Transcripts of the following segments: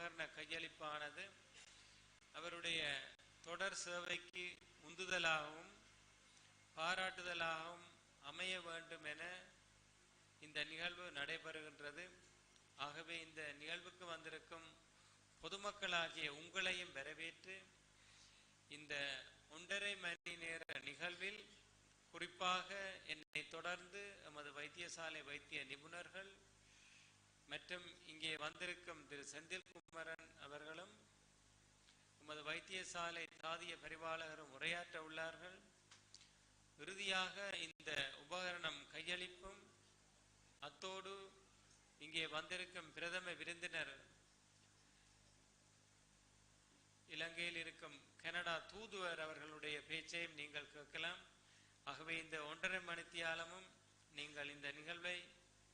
உபகரண கையளிப்பானது அவருடைய தொடர் சேவைக்கு உந்துதலாகவும் பாராட்டுதலாகவும் அமைய வேண்டும் என இந்த நிகழ்வு நடைபெறுகின்றது. ஆகவே இந்த நிகழ்வுக்கு வந்திருக்கும் பொதுமக்களாகிய உங்களையும் வரவேற்று இந்த 1.5 மணி நேர நிகழ்வில் குறிப்பாக என்னை தொடர்ந்து எமது வைத்தியசாலை வைத்திய நிபுணர்கள் மற்றும் இங்கே வந்திருக்கும் திரு செந்தில்குமரன் அவர்களும் எமது வைத்தியசாலை தாதிய பரிபாலகரும் உரையாற்ற உள்ளார்கள். இறுதியாக இந்த உபகரணம் கையளிப்பும் அத்தோடு இங்கே வந்திருக்கும் பிரதம விருந்தினர் இலங்கையில் இருக்கும் கனடா தூதுவர் அவர்களுடைய பேச்சையும் நீங்கள் கேட்கலாம். ஆகவே இந்த 1.5 மணித்தியாலமும் நீங்கள் இந்த நிகழ்வை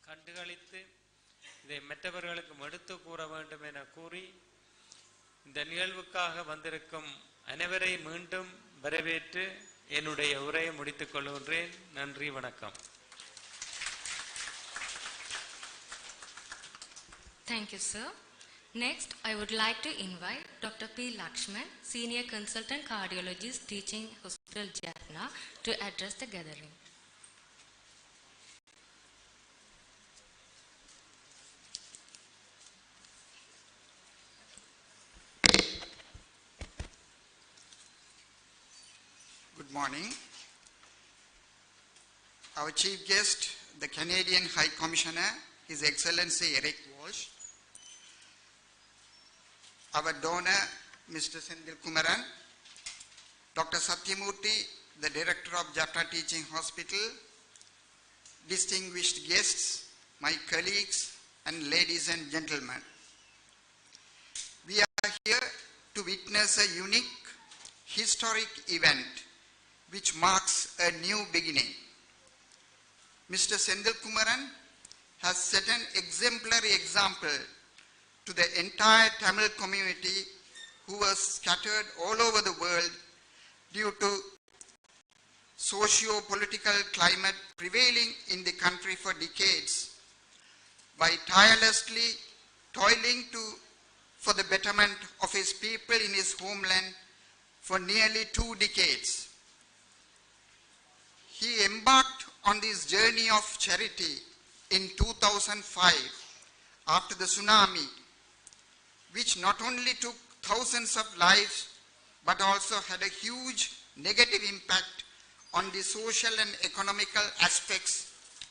கண்டுகளித்து இதை மற்றவர்களுக்கும் எடுத்து கூற வேண்டும் என கூறி இந்த நிகழ்வுக்காக வந்திருக்கும் அனைவரை மீண்டும் வரவேற்று என்னுடைய உரையை முடித்துக் கொள்கின்றேன். நன்றி, வணக்கம். Thank you, sir. Next, I would like to invite Dr. P. Lakshman, Senior Consultant Cardiologist, Teaching Hospital, Jaffna, to address the gathering. Good morning. Our chief guest, the Canadian High Commissioner, His Excellency Eric Walsh, our donor, Mr. Senthilkumaran, Dr. Satyamurthy, the Director of Jaffna Teaching Hospital, distinguished guests, my colleagues, and ladies and gentlemen. We are here to witness a unique, historic event which marks a new beginning. Mr. Senthilkumaran has set an exemplary example to the entire Tamil community who was scattered all over the world due to socio-political climate prevailing in the country for decades, by tirelessly toiling for the betterment of his people in his homeland for nearly 2 decades. He embarked on this journey of charity in 2005 after the tsunami, which not only took thousands of lives but also had a huge negative impact on the social and economical aspects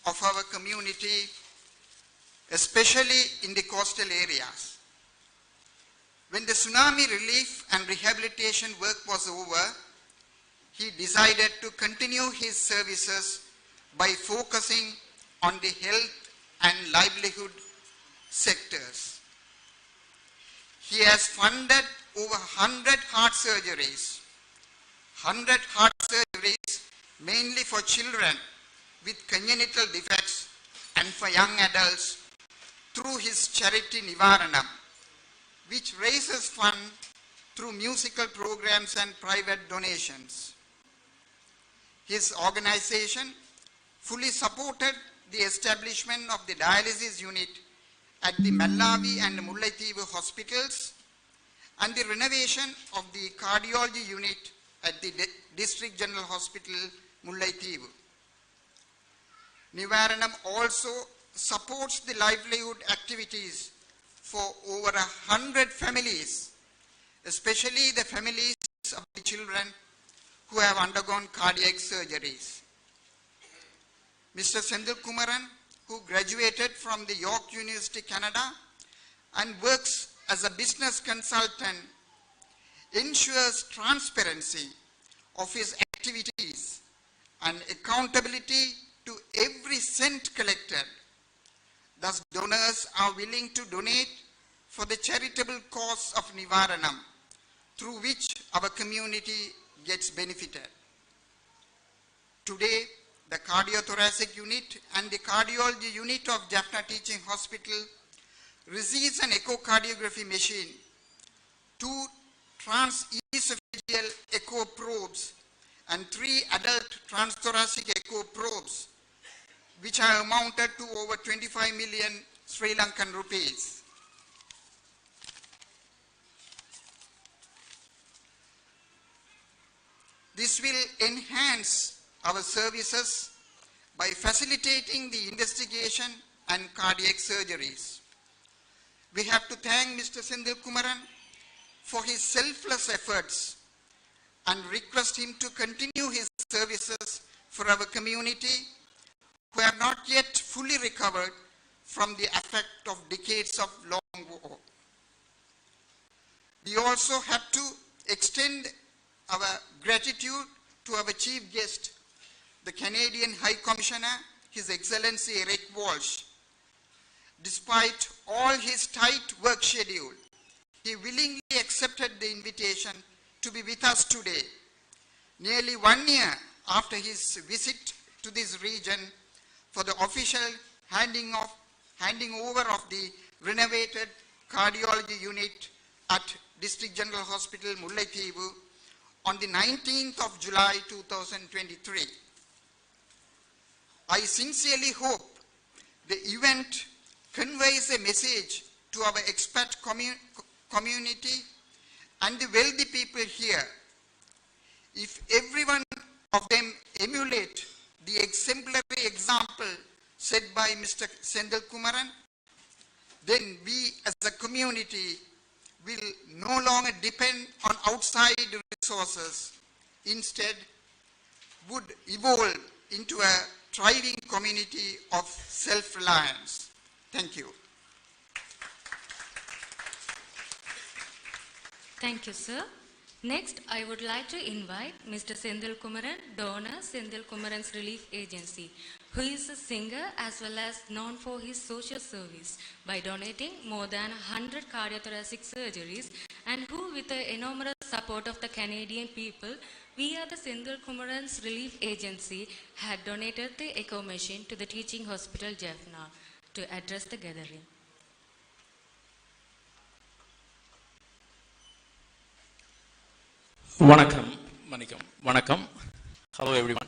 of our community, especially in the coastal areas. When the tsunami relief and rehabilitation work was over, he decided to continue his services by focusing on the health and livelihood sectors. He has funded over 100 heart surgeries, mainly for children with congenital defects and for young adults through his charity Nivaranam, which raises funds through musical programs and private donations. His organization fully supported the establishment of the dialysis unit at the Mallavi and Mullaithivu hospitals and the renovation of the cardiology unit at the District General Hospital, Mullaithivu. Nivaranam also supports the livelihood activities for over 100 families, especially the families of the children who have undergone cardiac surgeries. Mr. Senthilkumaran, who graduated from the York University, Canada, and works as a business consultant, ensures transparency of his activities and accountability to every cent collected. Thus, donors are willing to donate for the charitable cause of Nivaranam, through which our community gets benefited. Today, the cardiothoracic unit and the cardiology unit of Jaffna Teaching Hospital receives an echocardiography machine, 2 trans-esophageal echo probes, and 3 adult transthoracic echo probes, which are amounted to over 25 million Sri Lankan rupees. This will enhance our services by facilitating the investigation and cardiac surgeries. We have to thank Mr. Sendil Kumaran for his selfless efforts and request him to continue his services for our community who have not yet fully recovered from the effect of decades of long war. We also have to extend our gratitude to our chief guest, the Canadian High Commissioner, His Excellency Eric Walsh. Despite all his tight work schedule, he willingly accepted the invitation to be with us today, nearly 1 year after his visit to this region for the official handing over of the renovated cardiology unit at District General Hospital, Mullaitivu on the 19th of July 2023. I sincerely hope the event conveys a message to our expat community and the wealthy people here. If every one of them emulate the exemplary example set by Mr. Sendil Kumaran, then we as a community will no longer depend on outside resources. Instead, would evolve into a thriving community of self-reliance. Thank you. Thank you, sir. Next, I would like to invite Mr. Sendil Kumaran, donor Sendil Kumaran's Relief Agency, who is a singer as well as known for his social service by donating more than 100 cardiothoracic surgeries, and who, with the enormous support of the Canadian people, via the Sendil Kumaran's Relief Agency, had donated the echo machine to the Teaching Hospital Jaffna to address the gathering. Vanakkam, Manikam. Vanakkam. Hello, everyone.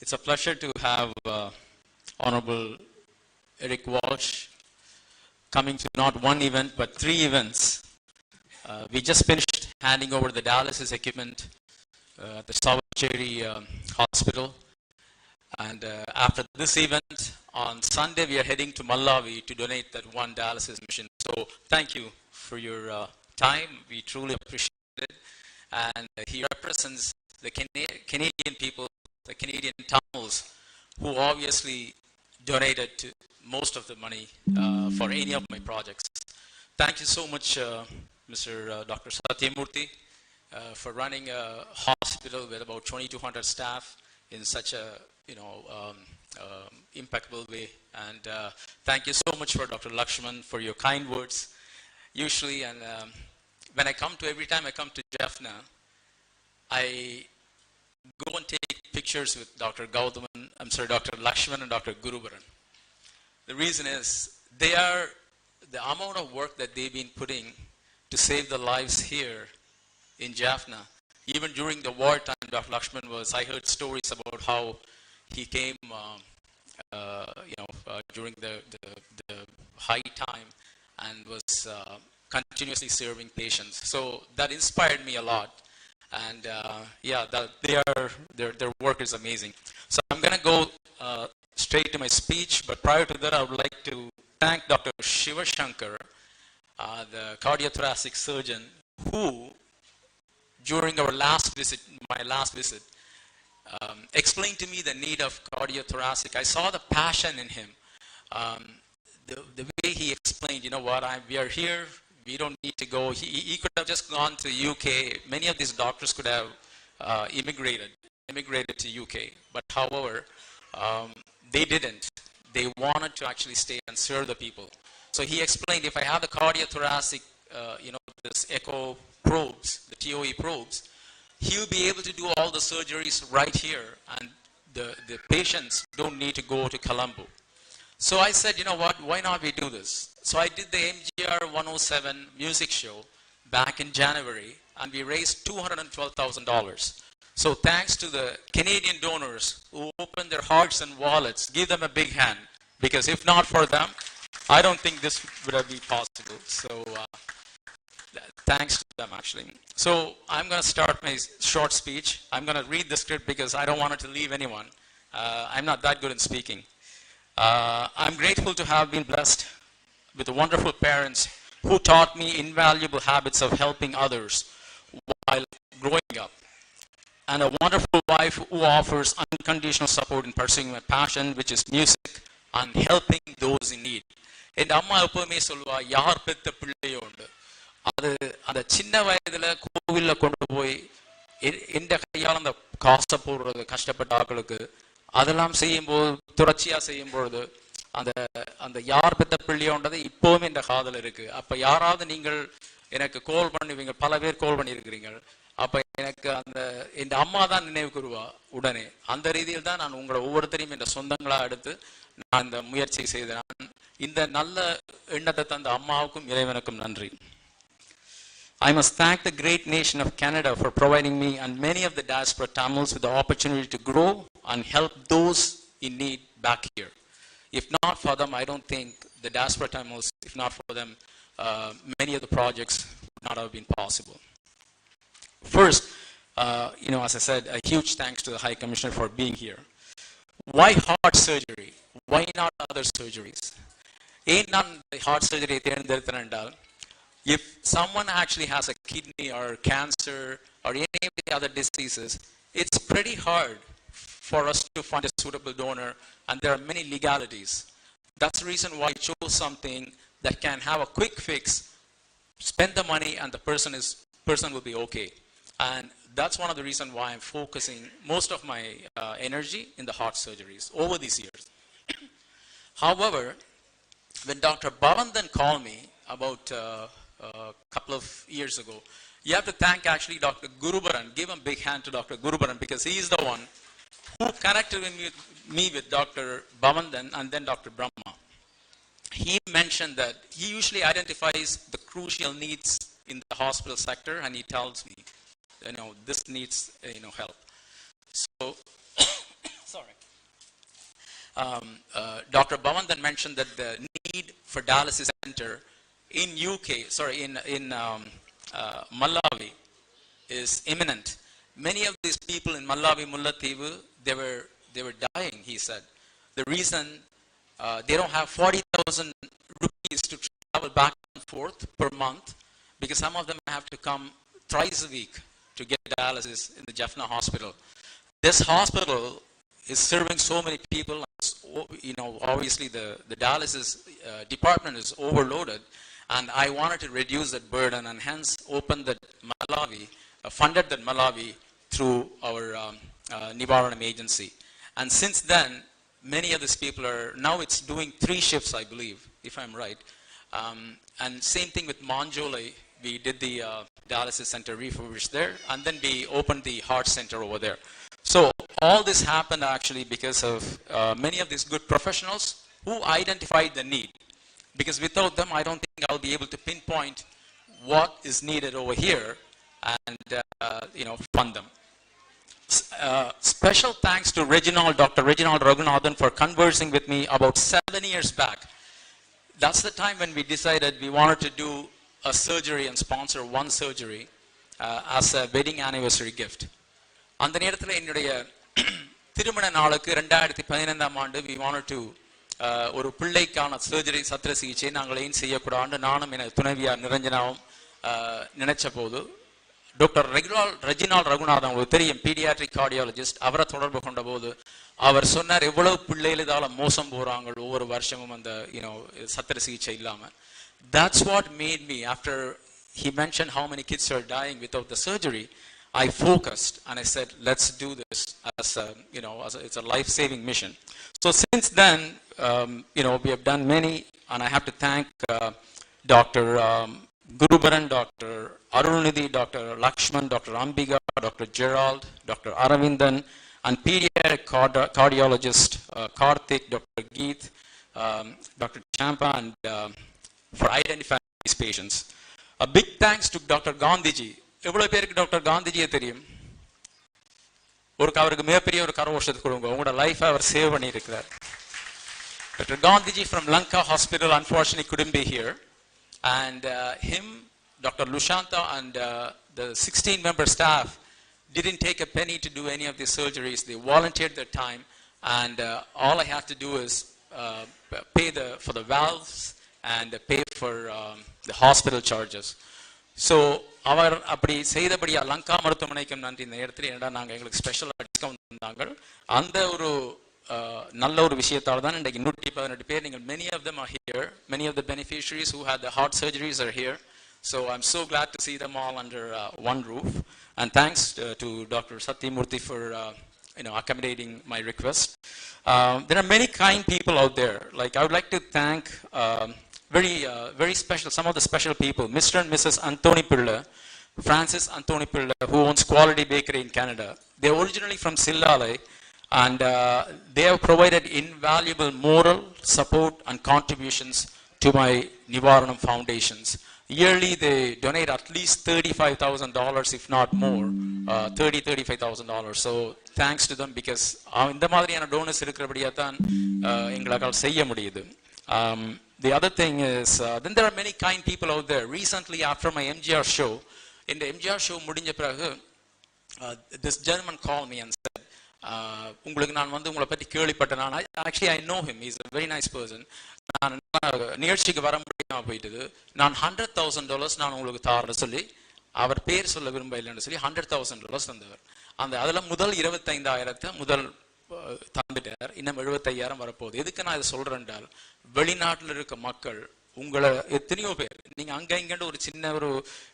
It's a pleasure to have Honorable Eric Walsh coming to not one event but 3 events. We just finished handing over the dialysis equipment at the Savacheri Hospital. And after this event, on Sunday, we are heading to Malawi to donate that 1 dialysis machine. So thank you for your time. We truly appreciate it. And he represents the Canadian people, the Canadian Tamils, who obviously donated to most of the money for any of my projects. Thank you so much, Mr. Dr. Satyamurthy, for running a hospital with about 2,200 staff in such a impeccable way. And thank you so much for Dr. Lakshman for your kind words. Usually, and when every time I come to Jaffna, I go and take pictures with Dr. Dr. Lakshman and Dr. Gurubaran. The reason is the amount of work that they've been putting to save the lives here in Jaffna. Even during the wartime, Dr. Lakshman I heard stories about how he came, during the high time and was continuously serving patients. So that inspired me a lot. And their work is amazing. So I'm going to go straight to my speech, but prior to that, I would like to thank Dr. Shiva Shankar, the cardiothoracic surgeon, who, during my last visit, explained to me the need of cardiothoracic. I saw the passion in him. The way he explained, we are here. We don't need to go. He could have just gone to UK. Many of these doctors could have immigrated to UK. But however, they didn't. They wanted to actually stay and serve the people. So he explained, if I have the cardiothoracic, this echo probes, the TOE probes, he'll be able to do all the surgeries right here. And the patients don't need to go to Colombo. So I said, you know what, why not we do this? So I did the MGR 107 music show back in January, and we raised $212,000. So thanks to the Canadian donors who opened their hearts and wallets, give them a big hand, because if not for them, I don't think this would have been possible. So thanks to them actually. So I'm going to start my short speech. I'm going to read the script because I don't want it to leave anyone. I'm not that good in speaking. I'm grateful to have been blessed with wonderful parents who taught me invaluable habits of helping others while growing up, and a wonderful wife who offers unconditional support in pursuing my passion, which is music and helping those in need. என் அம்மா எப்பவுமே சொல்லுவா, யார் பெத்த பிள்ளையோ உண்டு, அது அந்த சின்ன வயதுல கோவில்ல கொண்டு போய் எந்த கையால் அந்த காசை போடுறது கஷ்டப்பட்ட ஆட்களுக்கு அதெல்லாம் செய்யும்போது தொடர்ச்சியா செய்யும்பொழுது அந்த அந்த யார் பெத்த பிள்ளையோன்றது இப்போவுமே இந்த காதல் இருக்கு. அப்ப யாராவது நீங்கள் எனக்கு கால் பண்ணுவீங்க, பல பேர் கால் பண்ணியிருக்கிறீங்க, அப்ப எனக்கு அந்த என் அம்மா தான் நினைவு கூறுவா உடனே. அந்த ரீதியில் தான் நான் உங்களை ஒவ்வொருத்தரையும் என்ற சொந்தங்களா எடுத்து நான் இந்த முயற்சி செய்தேன். இந்த நல்ல எண்ணத்தை தந்த அம்மாவுக்கும் இறைவனுக்கும் நன்றி. I must thank the great nation of Canada for providing me and many of the diaspora Tamils with the opportunity to grow and help those in need back here. If not for them, I don't think the diaspora Tamils, if not for them, many of the projects would not have been possible. First, as I said, a huge thanks to the High Commissioner for being here. Why heart surgery? Why not other surgeries? Heart surgery, if someone actually has a kidney or cancer or any of the other diseases, it's pretty hard for us to find a suitable donor, and there are many legalities. That's the reason why I chose something that can have a quick fix, spend the money, and the person will be okay. And that's one of the reasons why I'm focusing most of my energy in the heart surgeries over these years. However, when Dr. Bhavandan called me about a couple of years ago, you have to thank actually Dr. Gurubaran. Give a big hand to Dr. Gurubaran because he is the one who connected me with Dr. Bhavandan and then Dr. Brahma. He mentioned that he usually identifies the crucial needs in the hospital sector and he tells me, this needs, help. So, sorry. Dr. Bhavandan mentioned that the need for dialysis center in Malawi is imminent. Many of these people in Malawi, Mullaitivu, they were dying, he said. The reason they don't have 40,000 rupees to travel back and forth per month, because some of them have to come thrice a week to get dialysis in the Jaffna hospital. This hospital is serving so many people. Obviously the dialysis department is overloaded, and I wanted to reduce that burden and hence opened that Malawi, funded that Malawi through our Nivaranam agency. And since then, many of these people now it's doing 3 shifts, I believe, if I'm right. And same thing with Manjolai, we did the dialysis center refurbished there, and then we opened the heart center over there. So all this happened actually because of many of these good professionals who identified the need. Because without them, I don't think I'll be able to pinpoint what is needed over here and fund them. Special thanks to Dr. Reginald Raghunathan for conversing with me about 7 years back. That's the time when we decided we wanted to do a surgery and sponsor one surgery as a wedding anniversary gift. அந்த நேரத்தில் என்னுடைய திருமண நாளுக்கு 2015ஆம் ஆண்டு we wanted to ஒரு பிள்ளைக்கான surgery சத்திர சிகிச்சை நாங்கள் ஏன் செய்யக்கூடாது நானும் என துணைவியார் நிரஞ்சனாவும் நினைச்ச போது டாக்டர் ரெஜினால் ரகுநாதன் உங்களுக்கு தெரியும், பீடியாட்ரிக் கார்டியாலஜிஸ்ட், அவரை தொடர்பு கொண்ட போது அவர் சொன்னார் எவ்வளவு பிள்ளைகள் இதால மோசம் போறாங்க ஒவ்வொரு வருஷமும் அந்த சத்திர சிகிச்சை இல்லாம. That's what made me, after he mentioned how many kids are dying without the surgery, I focused and I said, let's do this as it's a life-saving mission. So since then, we have done many, and I have to thank Dr. Gurubaran, Dr. Arunidhi, Dr. Lakshman, Dr. Ambiga, Dr. Gerald, Dr. Aravindan, and pediatric cardiologist Karthik, Dr. Geet, Dr. Champa, and for identifying these patients. A big thanks to Dr. Gandhiji. எவ்வளவு பேருக்கு doctor காந்திஜியை தெரியும்? அவருக்கு மிகப்பெரிய ஒரு கரகோஷத்துக்கு கொடுங்க, உங்களோட life அவர் save பண்ணி இருக்கிறார். Dr. Gandhiji from Lanka Hospital unfortunately couldn't be here, and him, Dr. Lushanta and the 16-member staff didn't take a penny to do any of these surgeries. They volunteered their time, and all I have to do is pay for the valves and pay for the hospital charges. So அவர் அப்படி செய்தபடியா லங்கா மருத்துவமனைக்கும் நன்றி. இந்த இடத்துல என்னடா நாங்கள் எங்களுக்கு special discount தந்தாங்க. அந்த ஒரு நல்ல ஒரு விஷயத்தால் தான் இன்றைக்கு 118 பேர் நீங்கள் many of them are here. Many of the beneficiaries who had the heart surgeries are here. So I'm so glad to see them all under one roof. And thanks to Dr. Satyamurthy for accommodating my request. There are many kind people out there. Like I would like to thank very special, some of the special people, Mr. and Mrs. Anthony Pilla, Francis Anthony Pilla, who owns Quality Bakery in Canada. They're originally from Sillalai, and they have provided invaluable moral support and contributions to my Nivaranam foundations. Yearly, they donate at least $35,000, if not more, $35,000. So thanks to them, because இந்த மாதிரியான donors இருக்கிறபடியா தான் எங்களால் செய்ய முடியுது. The other thing is, then there are many kind people out there. Recently, after my MGR show, in the MGR show முடிஞ்ச பிறகு, this gentleman called me and said, உங்களுக்கு நான் வந்து உங்களை பற்றி கேள்விப்பட்டேன். Actually, I know him. He's a very nice person. நான் நிகழ்ச்சிக்கு வர முடியாம போயிட்டது. நான் $100,000 நான் உங்களுக்கு தாரேன்னு சொல்லி, அவர் பேர் சொல்ல விரும்ப இல்லைன்னு சொல்லி $100,000 தந்தவர். அதுல முதல் 25,000 முதல் தந்துட்டார். இன்னும் 75,000 வரப்போகுது. எதுக்கு நான் இதை சொல்றேன் என்றால், வெளிநாட்டில் இருக்க மக்கள் உங்களை எத்தனையோ பேர், நீங்க அங்க இங்கன்னு ஒரு சின்ன ஒரு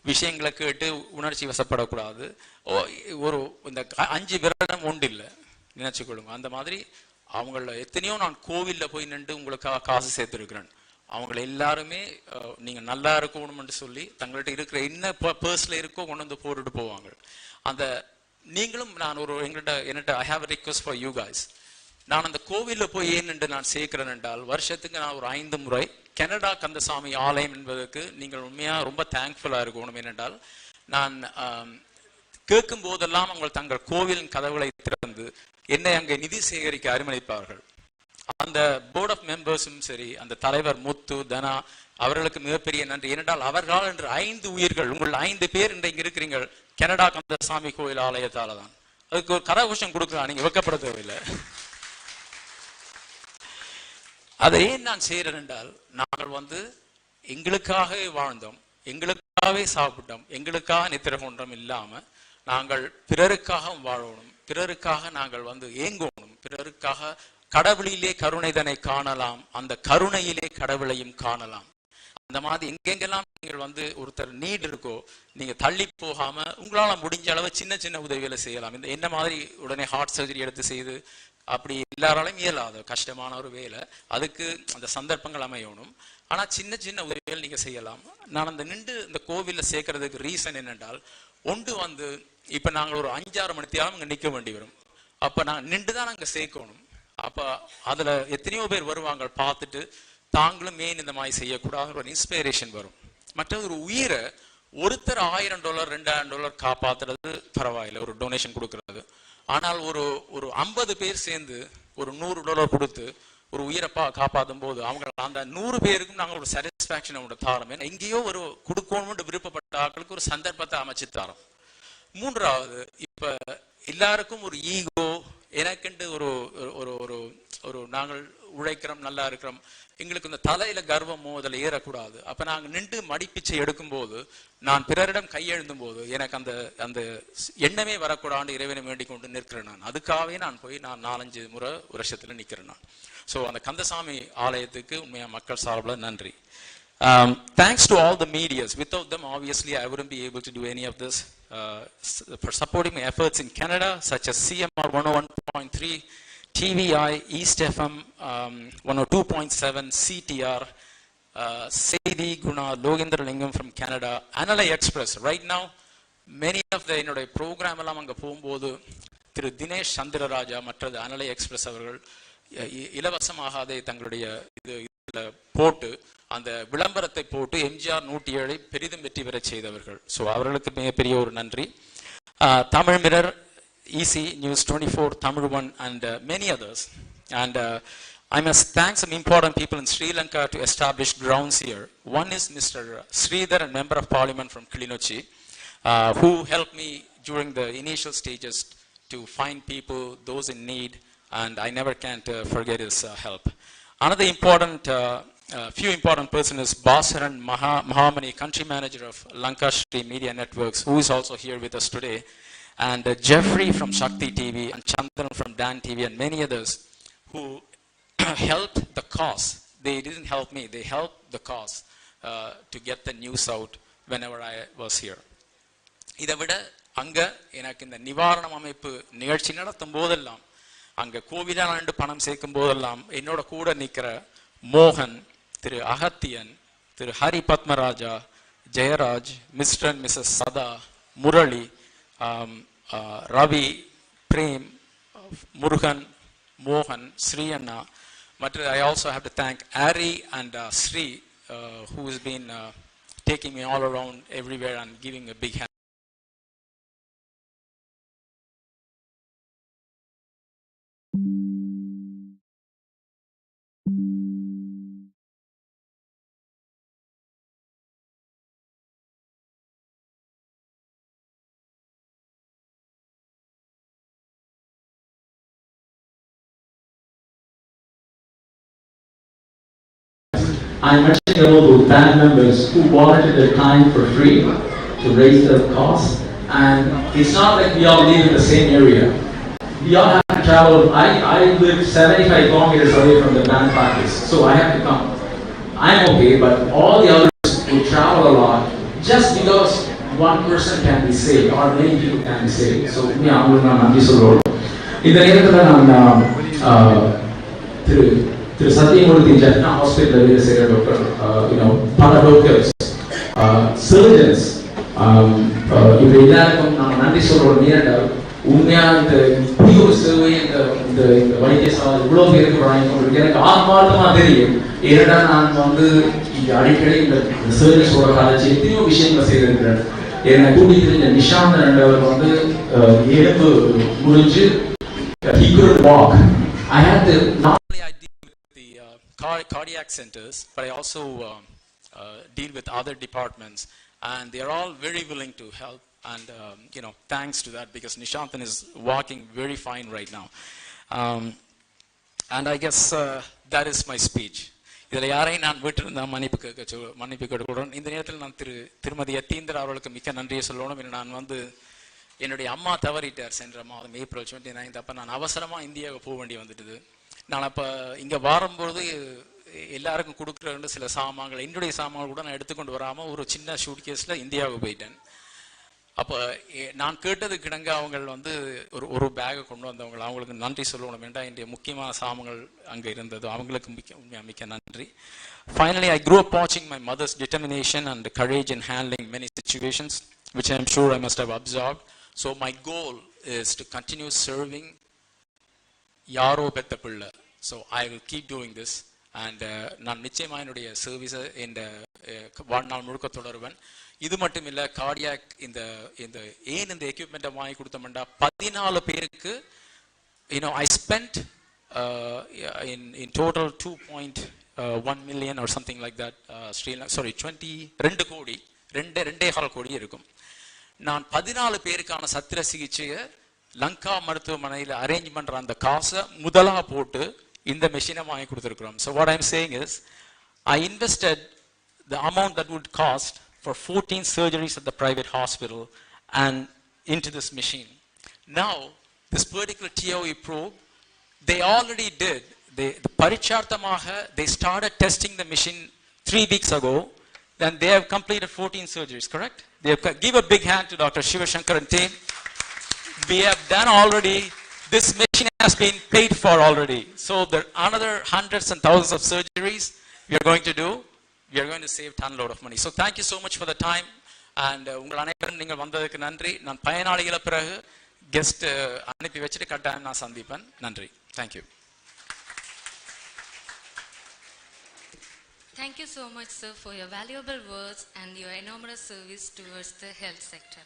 விஷயங்களை கேட்டு உணர்ச்சி வசப்படக்கூடாது. ஒரு இந்த 5 விரடம் ஒன்று இல்லை நினைச்சுக்கொள்ளுங்க. அந்த மாதிரி அவங்கள எத்தனையோ நான் கோவில்ல போய் நின்று உங்களுக்காக காசு சேர்த்துருக்கிறேன். அவங்களை எல்லாருமே நீங்க நல்லா இருக்கணும்னு சொல்லி தங்கள்கிட்ட இருக்கிற என்ன பர்ஸ்ல இருக்கோ கொண்டு வந்து போட்டுட்டு போவாங்க. அந்த நீங்களும் நான் ஒரு என்கிட்ட I have a request for you guys. நான் அந்த கோவில்ல போய் ஏன்னு நான் சேர்க்கிறேன் என்றால், வருஷத்துக்கு நான் ஒரு 5 முறை கனடா கந்தசாமி ஆலயம் என்பதற்கு நீங்கள் உண்மையா ரொம்ப தேங்க்ஃபுல்லா இருக்கணும். ஏனென்றால் நான் கேட்கும் போதெல்லாம் அவங்க தங்கள் கோவிலின் கதவுகளை திறந்து என்னை அங்கே நிதி சேகரிக்க அனுமதிப்பார்கள். அந்த போர்ட் ஆஃப் மெம்பர்ஸும் சரி, அந்த தலைவர் முத்து தனா அவர்களுக்கு மிகப்பெரிய நன்றி. ஏனென்றால் அவர்களால் என்று 5 உயிர்கள், உங்கள் 5 பேர் இன்றைக்கு இருக்கிறீங்க கனடா கந்தசாமி கோயில் ஆலயத்தால தான். அதுக்கு ஒரு கரகோஷம் கொடுக்கலாம், நீங்க வெக்கப்பட தேவையில்லை. அதை ஏன் நான் செய்கிறேன் என்றால், நாங்கள் வந்து எங்களுக்காகவே வாழ்ந்தோம், எங்களுக்காகவே சாப்பிட்டோம், எங்களுக்காக நித்திர கொண்டோம் இல்லாம நாங்கள் பிறருக்காக வாழணும், பிறருக்காக நாங்கள் வந்து ஏங்கணும், பிறருக்காக கடவுளிலே கருணைதனை காணலாம், அந்த கருணையிலே கடவுளையும் காணலாம். அந்த மாதிரி எங்கெங்கெல்லாம் நீங்கள் வந்து ஒருத்தர் நீட் இருக்கோ, நீங்க தள்ளி போகாம உங்களால முடிஞ்ச அளவு சின்ன சின்ன உதவிகளை செய்யலாம். இந்த என்ன மாதிரி உடனே ஹார்ட் சர்ஜரி எடுத்து செய்து அப்படி எல்லாராலையும் இயலாத கஷ்டமான ஒரு வேலை, அதுக்கு அந்த சந்தர்ப்பங்கள் அமையணும். ஆனா சின்ன சின்ன உதவிகள் நீங்க செய்யலாம். நான் அந்த நின்று இந்த கோவில்ல சேர்க்கறதுக்கு ரீசன் என்னென்றால், ஒன்று வந்து இப்ப நாங்கள் ஒரு 5-6 மணி நேரம் இங்க நிக்க வேண்டி வரும். அப்ப நான் நின்றுதான் அங்க சேர்க்கணும். அப்ப அதுல எத்தனையோ பேர் வருவாங்க, பார்த்துட்டு தாங்களும் ஏன் இந்த மாதிரி செய்யக்கூடாது ஒரு இன்ஸ்பிரேஷன் வரும். மற்ற ஒரு உயிரை ஒருத்தர் $1,000 $2,000 காப்பாத்துறது பரவாயில்லை, ஒரு டொனேஷன் கொடுக்கறது. ஆனால் ஒரு 50 பேர் சேர்ந்து ஒரு $100 கொடுத்து ஒரு உயிரை காப்பாற்றும் போது அவங்க அந்த 100 பேருக்கும் நாங்கள் ஒரு சாட்டிஸ்பாக்சன் அவங்களோட தாரோம். ஏன்னா எங்கேயோ ஒரு கொடுக்கணும்னு விருப்பப்பட்ட ஆட்களுக்கு ஒரு சந்தர்ப்பத்தை அமைச்சு தாரோம். 3வது, இப்ப எல்லாருக்கும் ஒரு ஈகோ, எனக்குண்டு ஒரு நாங்கள் உழைக்கிறோம், நல்லா இருக்கிறோம், எங்களுக்கு இந்த தலையில கர்வமோ அதில் ஏறக்கூடாது. அப்ப நாங்க நின்று மடிப்பிச்சை எடுக்கும் போது, நான் பிறரிடம் கையெழுந்தும் போது எனக்கு அந்த எண்ணமே வரக்கூடாது இறைவனை வேண்டிக் கொண்டு நிற்கிறேன். நான் அதுக்காகவே நான் போய் 4-5 முறை வருஷத்துல நிற்கிறேன் நான். ஸோ அந்த கந்தசாமி ஆலயத்துக்கு உண்மையா மக்கள் சார்பில் நன்றி. Thanks to all the medias. Without them, obviously, I wouldn't be able to do any of this. For supporting my efforts in Canada, such as CMR 101.3, TVI, East FM 102.7, CTR, Seidi Guna, Logendra Lingam from Canada, Anala Express. Right now, many of the program எல்லாம் அங்க போகும்போது திரு தினேஷ் சந்திரராஜா மற்றது அனலை express அவர்கள் இலவசமாக அதை தங்களுடைய இதுல போட்டு அந்த விளம்பரத்தை போட்டு MGR 107 பெரிதும் வெற்றி பெற செய்தவர்கள். ஸோ அவர்களுக்கு மிகப்பெரிய ஒரு நன்றி. Tamil mirror, EC News 24, Tamil One, and many others. And I must thank some important people in Sri Lanka to establish grounds here. One is Mr. Sridhar, a member of parliament from Kilinochchi, who helped me during the initial stages to find people, those in need, and I never can forget his help. Another important, few important person is Basaran Mahamani, country manager of Lankashri Media Networks, who is also here with us today, and Jeffrey from Shakti TV, and Chandran from Dan TV, and many others who helped the cause. They didn't help me, they helped the cause to get the news out whenever I was here. இதை விட அங்கே எனக்கு இந்த நிவாரணம் அமைப்பு நிகழ்ச்சி நடத்தும் போதெல்லாம், அங்கே கோவிலாண்டு பணம் சேர்க்கும் போதெல்லாம் என்னோட கூட நிற்கிற மோகன், Thiru Agathiyan, Thiru Hari Padmaraja, Jayaraj, mister and missus Sadha, Murali, Ravi, Prem, Murugan, Mohan, Sri Anna. But I also have to thank Ari and Sri, who has been taking me all around everywhere and giving a big hand. I'm mentioning about those band members who volunteered their time for free to raise their costs, and it's not like we all live in the same area. We all have to travel. I live 75 kilometers away from the band practice, so I have to come. I'm okay, but all the others who travel a lot, just because one person can be saved or many people can be saved. So we are not in the name of Thiru Sathyamoorthy ஜட்னா hospital வேலை செய்கிற doctor, பல doctors, surgeons, இவங்க எல்லாருக்கும் நாங்கள் நன்றி சொல்கிறோம். ஏனென்றால் உண்மையாக இந்த இப்படி ஒரு சேவை இந்த வைத்தியசாலை இவ்வளோ பேருக்கு வழங்கி கொண்டிருக்கு. எனக்கு ஆத்மார்த்தமாக தெரியும். ஏனென்றால் நான் இங்கே அடிக்கடி இந்த சர்ஜன்ஸோட காலேஜ் எத்தனையோ விஷயங்களை செய்திருக்கிறேன். என்னை கூட்டி தெரிஞ்ச நிஷாந்த் என்றவர் எலும்பு முறிஞ்சு he couldn't walk. I had to not cardiac centers, but I also deal with other departments, and they are all very willing to help, and thanks to that, because Nishanthan is walking very fine right now, and I guess that is my speech. இதில் யாரையும் நான் விட்டுருந்தேன் மன்னிப்பு கேட்கக்கூடாது. இந்த நேரத்தில் நான் திருமதி யத்தீந்திரா அவர்களுக்கு மிக்க நன்றியை சொல்லணும். நான் என்னுடைய அம்மா தவறிட்டார் சென்ற மாதம் April 29. அப்போ நான் அவசரமாக இந்தியாவுக்கு போக வேண்டி வந்துட்டுது. நான் அப்போ இங்கே வரும்போது எல்லாருக்கும் கொடுக்குற சில சாமான்கள், என்னுடைய சாமான்கள் கூட நான் எடுத்துக்கொண்டு வராமல் ஒரு சின்ன ஷூட் கேஸில் இந்தியாவுக்கு போயிட்டேன். அப்போ நான் கேட்டது கிடங்க அவங்க ஒரு பேக்கை கொண்டு வந்தவங்க, அவங்களுக்கு நன்றி சொல்லணும். வேண்டாம், என்னுடைய முக்கியமான சாமான்கள் அங்கே இருந்தது. அவங்களுக்கு மிக்க நன்றி. Finally, I grew up watching my mother's determination and courage in handling many situations, which I am sure I must have absorbed. So my goal is to continue serving யாரோ பெத்த பிள்ளை. So I will keep doing this, and நான் நிச்சயமாக என்னுடைய சர்வீஸை இந்த வாழ்நாள் முழுக்க தொடருவேன். இது மட்டும் இல்லை, கார்டியாக் இந்த ஏன் இந்த எக்யூப்மெண்ட்டை வாங்கி கொடுத்தோம்னா 14 பேருக்கு I spent in total 2.1 million or something like that. 22 கோடி 2.25 கோடி இருக்கும். நான் 14 பேருக்கான சத்திர சிகிச்சையை லங்கா மருத்துவமனையில் அரேஞ்ச் பண்ற அந்த காசை முதலா போட்டு இந்த மெஷினை வாங்கி கொடுத்துருக்கிறோம். So what I'm saying is, I invested the amount that would cost for 14 surgeries at the private hospital and into this machine. Now, this particular TOE probe, they already did. The Paricharthamaha, they started testing the machine 3 weeks ago. Then they have completed 14 surgeries, correct? They have, give a big hand to Dr. Shivashankar and team. We have done already. This machine has been paid for already. So there are another hundreds and thousands of surgeries we are going to do. We are going to save ton load of money. So thank you so much for the time. And உங்கள் அனைவரும் நீங்கள் வந்ததுக்கு நன்றி. நான் பயனாளிகளை பிறகு guest அனுப்பி வச்சுட்டு கட்டாயம் நான் சந்திப்பேன். நன்றி. Thank you. Thank you so much, sir, for your valuable words and your enormous service towards the health sector.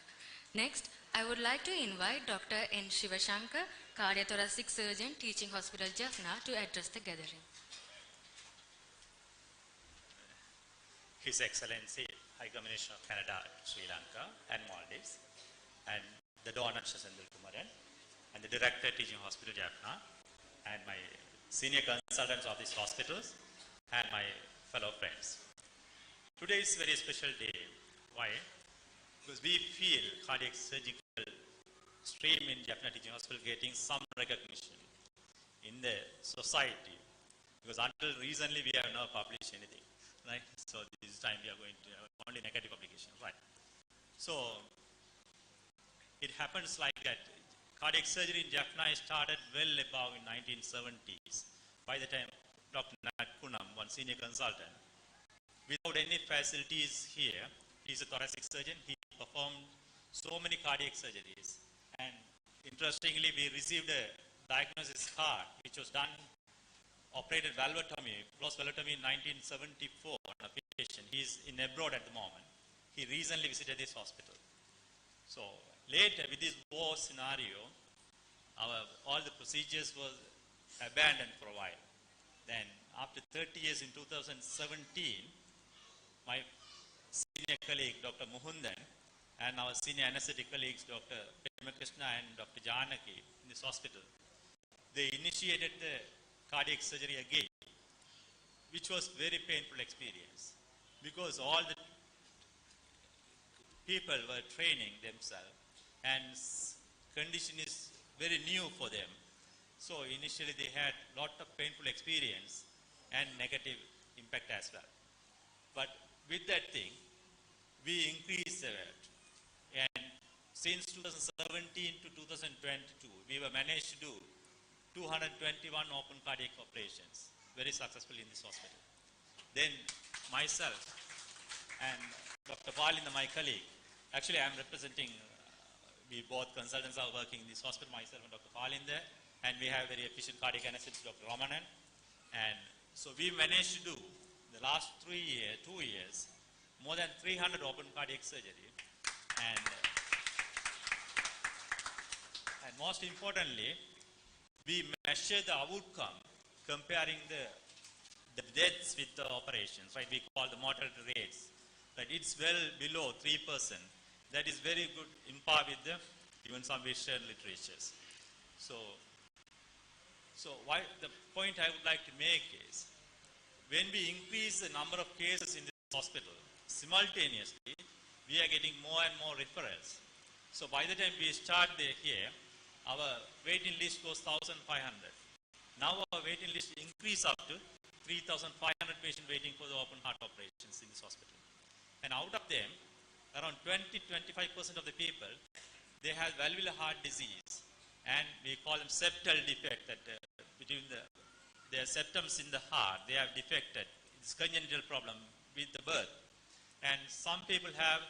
Next, I would like to invite Dr. N. Shivashankar, cardiothoracic surgeon, Teaching Hospital Jaffna, to address the gathering. His Excellency High Commissioner of Canada, Sri Lanka and Maldives, and the donor Sendil Kumaran, and the Director Teaching Hospital Jaffna, and my senior consultants of these hospitals, and my fellow friends. Today is a very special day. Why? Because we feel cardiac surgical stream in Jaffna Teaching Hospital getting some recognition in the society. Because until recently we have not published anything, right? So this time we are going to have only negative publication, right? So it happens like that. Cardiac surgery in Jaffna started well above in 1970s. By the time Dr. Nat Kunam, one senior consultant, without any facilities here, he's a thoracic surgeon. He performed so many cardiac surgeries. And interestingly, we received a diagnosis card, which was done, operated valvotomy, closed valvotomy in 1974 on a patient. He's in abroad at the moment. He recently visited this hospital. So later, with this war scenario, all the procedures was abandoned for a while. Then after 30 years in 2017, my senior colleague, Dr. Muhundan, and our senior anesthetic colleagues, Dr. Krishna and Dr. Janaki in this hospital, they initiated the cardiac surgery again, which was very painful experience because all the people were training themselves and condition is very new for them. So initially they had lot of painful experience and negative impact as well. But with that thing, we increased the rate. And since 2017 to 2022, we were managed to do 221 open cardiac operations, very successful in this hospital. Then myself and Dr. Palinda, my colleague, actually I'm representing, we both consultants are working in this hospital, myself and Dr. Palinda, and we have very efficient cardiac anesthetist, Dr. Ramanan. And so we managed to do, the last 2 years, more than 300 open cardiac surgery. And most importantly, we measure the outcome comparing the deaths with the operations, right? We call the mortality rates, right? It's well below 3%. That is very good in par with the even some Western literatures. So why the point I would like to make is, when we increase the number of cases in this hospital, simultaneously, we are getting more and more referrals. So by the time we start here, our waiting list was 1,500. Now our waiting list increased up to 3,500 patients waiting for the open heart operations in this hospital. And out of them, around 20-25% of the people, they have valvular heart disease. And we call them septal defect, that between their septums in the heart, they have defected. It's congenital problem with the birth. And some people have,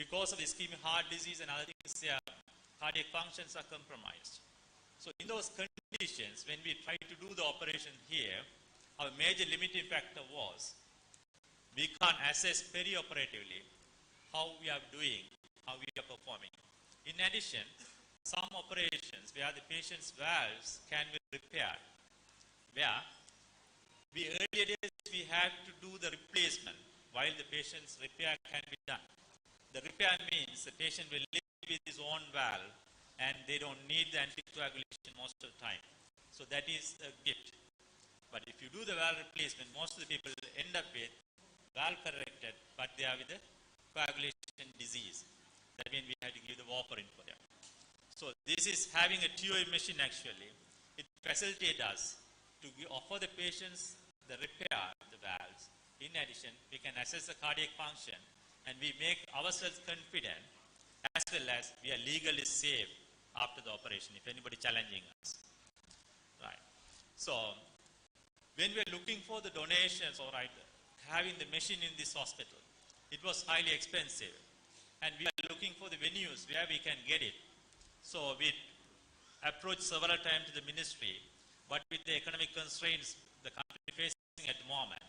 because of ischemic heart disease and other things, their cardiac functions are compromised. So in those conditions, when we try to do the operation here, our major limiting factor was we can't assess perioperatively how we are doing, how we are performing. In addition, some operations where the patient's valves can be repaired, where earlier days we had to do the replacement while the patient's repair can be done. The repair means the patient will live with his own valve and they don't need the anticoagulation most of the time. So that is a gift. But if you do the valve replacement, most of the people end up with valve corrected, but they are with a coagulation disease. That means we have to give the warfarin for them. So this is having a TOE machine actually. It facilitates us to offer the patients the repair of the valves. In addition, we can assess the cardiac function and we make ourselves confident as well as we are legally safe after the operation if anybody challenging us. Right. So when we are looking for the donations or having the machine in this hospital, it was highly expensive. And we are looking for the venues where we can get it. So we approached several times to the ministry, but with the economic constraints the country facing at the moment,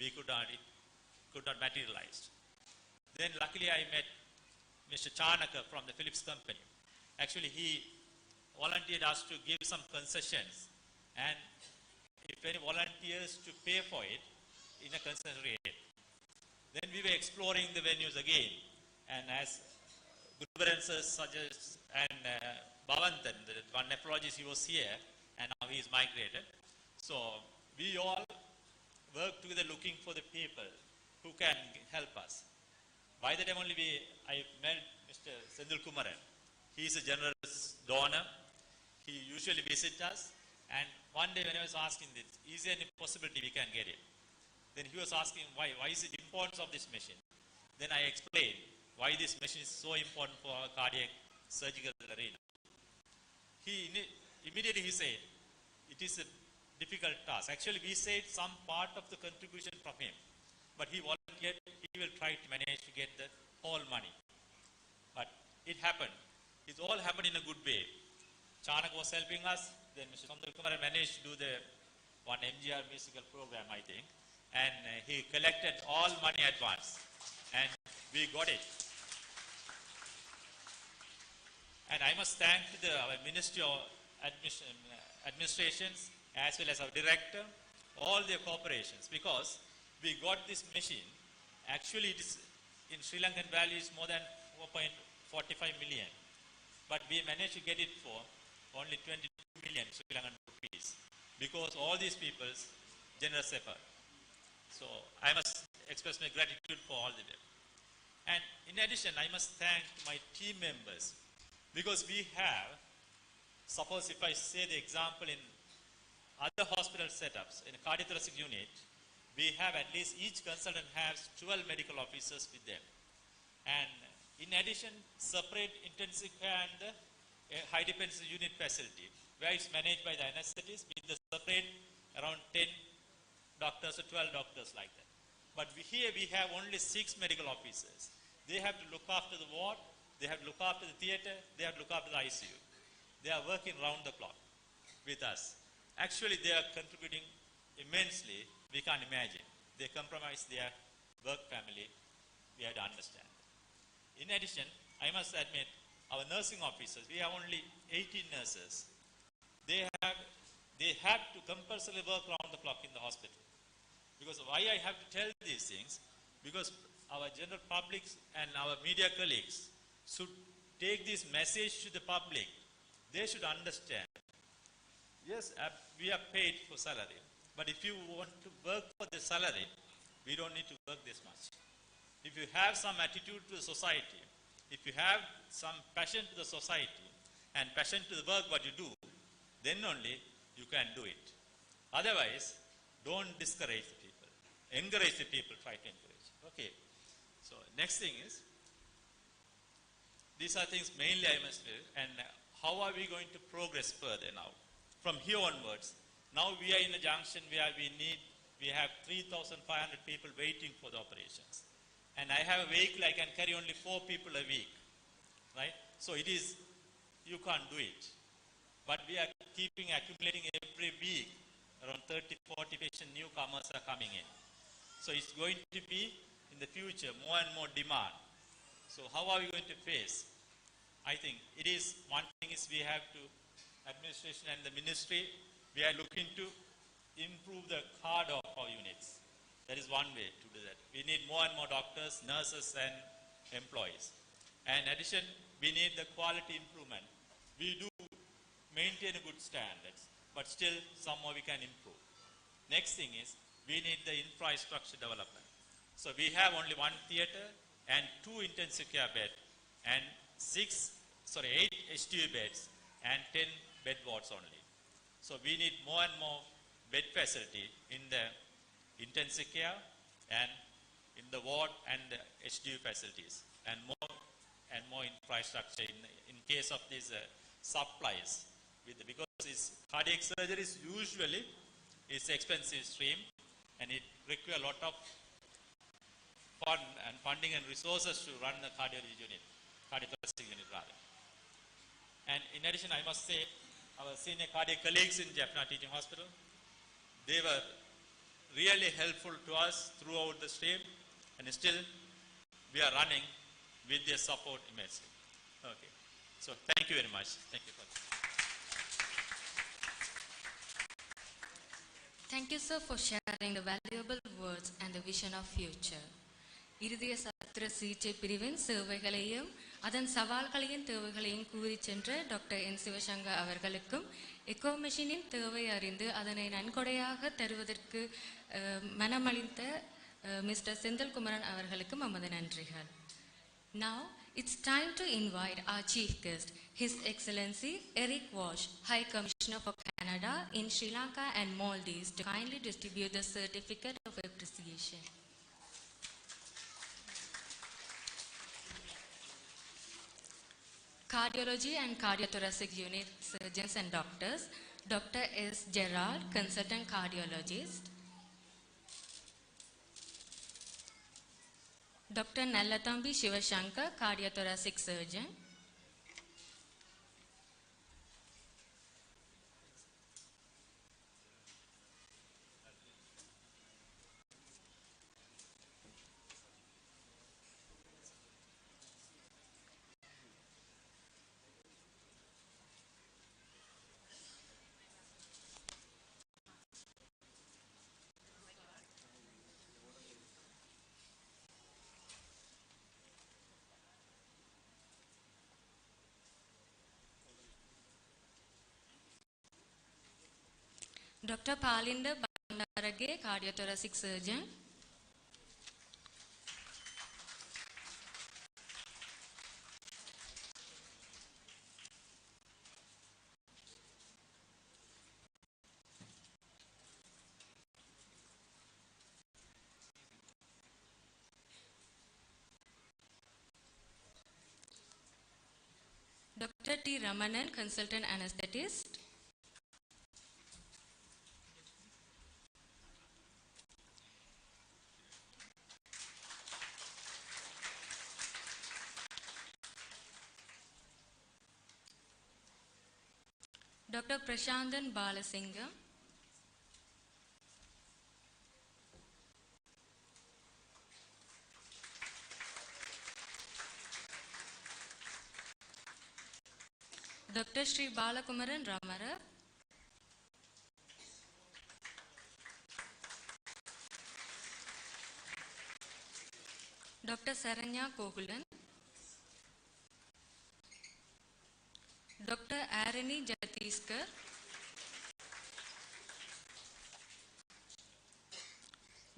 it could not materialize. Then luckily I met Mr. Chanaka from the Philips company. Actually he volunteered us to give some concessions, and if any volunteers to pay for it in a concession rate. Then we were exploring the venues again. And as Guruvaran sir suggests, and Bhavantan, the one nephrologist, he was here, and now he is migrated. So we all work together looking for the people who can help us. By the time only I met Mr. Sendil Kumaran. He is a generous donor. He usually visits us. And one day when I was asking this, is there any possibility we can get it? Then he was asking why is it importance of this machine? Then I explained why this machine is so important for our cardiac surgical arena. Immediately he said, it is a difficult task. Actually, we said some part of the contribution from him, but he volunteered, he will try to manage to get the whole money. But it happened. It all happened in a good way. Chanak was helping us, then Mr. Sendil Kumaran managed to do the one MGR musical program, I think, and he collected all money at once, and we got it. And I must thank our Ministry of Administrations as well as our director, all their cooperations, because we got this machine. Actually, it is in Sri Lankan value is more than 4.45 million, but we managed to get it for only 22 million Sri Lankan rupees because all these people's generous effort. So I must express my gratitude for all of them. And in addition, I must thank my team members because we have, suppose if I say the example in other hospital setups, in a cardiothoracic unit, we have at least each consultant has 12 medical officers with them. And in addition, separate intensive care and the high dependency unit facility, where it's managed by the anesthetists with the separate around 10 doctors or 12 doctors like that. But here we have only 6 medical officers. They have to look after the ward, they have to look after the theater, they have to look after the ICU. They are working round the clock with us. Actually, they are contributing immensely. We can't imagine. They compromise their work family. We have to understand. In addition, I must admit, our nursing officers, we have only 18 nurses. They have to compulsorily work round the clock in the hospital. Because why I have to tell these things? Because our general public and our media colleagues should take this message to the public. They should understand. Yes, we are paid for salary. But if you want to work for the salary, we don't need to work this much. If you have some attitude to the society, if you have some passion to the society and passion to the work what you do, then only you can do it. Otherwise, don't discourage the people. Encourage the people, try to encourage. Okay. So next thing is, these are things mainly I must do, and how are we going to progress further now? From here onwards, now we are in a junction where we have 3,500 people waiting for the operations. And I have a vehicle, I can carry only 4 people a week, right? So it is, you can't do it. But we are accumulating every week, around 30, 40 patient newcomers are coming in. So it's going to be, in the future, more and more demand. So how are we going to face? I think it is, one thing is we have to, administration and the ministry, we are looking to improve the card of our units. That is one way to do that. We need more and more doctors, nurses and employees. And in addition, we need the quality improvement. We do maintain a good standards, but still some more we can improve. Next thing is, we need the infrastructure development. So we have only 1 theater and 2 intensive care beds and 8 HDU beds and 10 bed wards only. So we need more and more bed facility in the intensive care and in the ward and the HDU facilities, and more infrastructure in case of these supplies. Because cardiac surgery is usually expensive stream, and it requires a lot of funding and resources to run the cardiothoracic unit rather. And in addition, I must say, our senior cardiac colleagues in Jaffna Teaching Hospital, they were really helpful to us throughout the stream, and still we are running with their support immensely. Okay. So thank you very much. Thank you for that. Thank you, sir, for sharing the valuable words and the vision of future. இருதய சத்திர சிகிச்சை பிரிவின் சேவைகளையும் அதன் சவால்களையும் தேவைகளையும் கூறி சென்ற டாக்டர் என் சிவசங்கர் அவர்களுக்கும் எக்கோ மெஷினின் தேவை அறிந்து அதனை நன்கொடையாக தருவதற்கு மனமளித்த மிஸ்டர் செந்தில்குமரன் அவர்களுக்கும் நமது நன்றிகள். Now it's time to invite our chief guest, His Excellency Eric Walsh, High Commissioner for Canada in Sri Lanka and Maldives, to kindly distribute the certificate of appreciation. Cardiology and Cardiothoracic Unit surgeons and doctors, Dr. S. Gerald, consultant cardiologist. Dr. Nallatambi Shivashankar, cardiothoracic surgeon. Dr. Palinda Bandarage, cardiothoracic surgeon. Dr. T. Ramanan, consultant anesthetist. Dr. Prashantan Balasingham. Dr. Sri Balakumaran Ramara. Dr. Saranya Kogulan. Dr. Arani Jatiskar.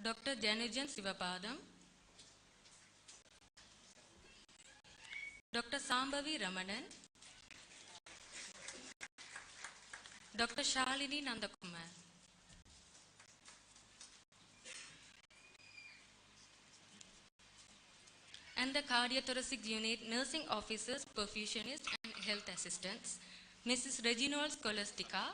Dr. Janujan Sivapadam. Dr. Sambhavi Ramanan. Dr. Shalini Nandakumar. And the cardiothoracic unit nursing officers, perfusionists and health assistants, Mrs. Reginald Scholastica,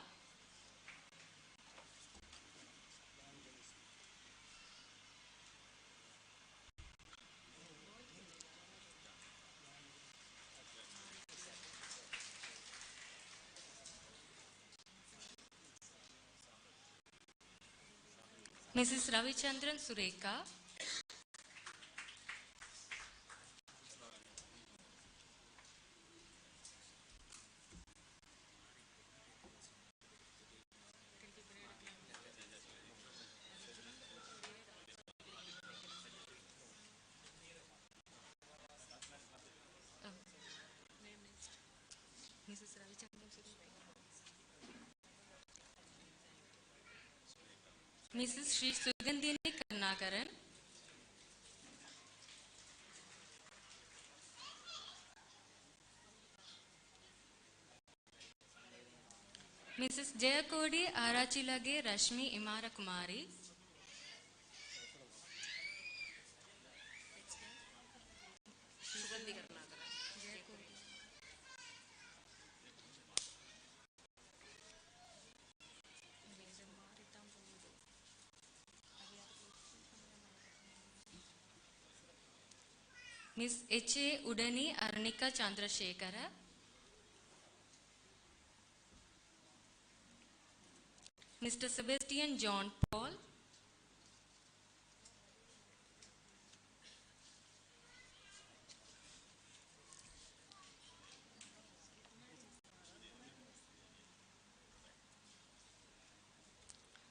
Mrs. Ravichandran Sureka, Mrs. Sri Sugandhini Karnakaran, Mrs. Jayakodi Arachilage Rashmi Imara Kumari, Miss H.A. Udani Arnika Chandrasekhara, Mr. Sebastian John Paul,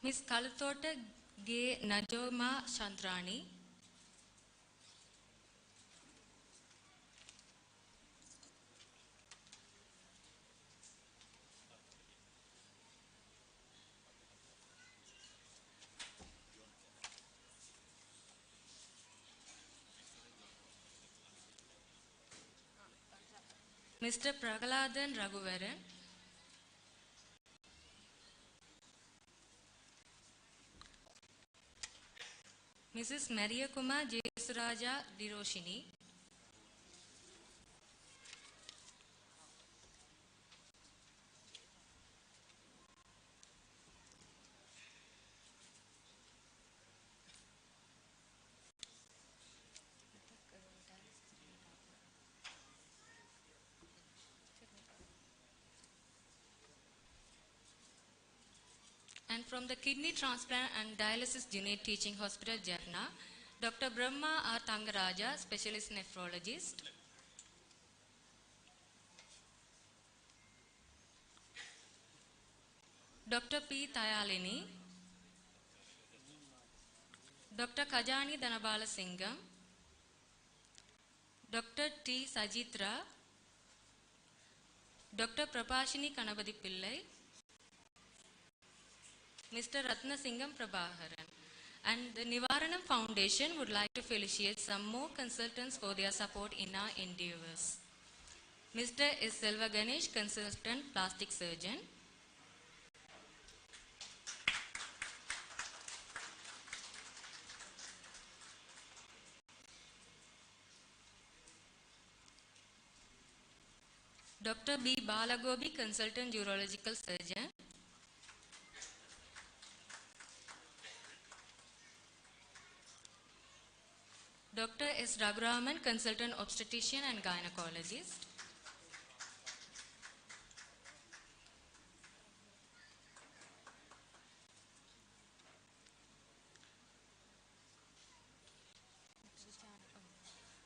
Miss Kalathota G. Najoma Chandrani, Mr. Pragaladan Raghuvaran, Mrs. Maria Kumar Jesuraja Diroshini, and from the Kidney Transplant and Dialysis Unit Teaching Hospital, Jaffna, Dr. Brahma R. Tangaraja, Specialist Nephrologist, Dr. P. Tayalini, Dr. Kajani Dhanabala Singham, Dr. T. Sajitra, Dr. Prabhashini Kanabadi Pillai, Mr. Ratna Singham Prabhaharan. And the Nivaranam Foundation would like to felicitate some more consultants for their support in our endeavors. Mr. S. Selva Ganesh, Consultant Plastic Surgeon. Dr. B. Balagobi, Consultant Urological Surgeon. Dr. S. Raghuraman, Consultant Obstetrician and Gynecologist.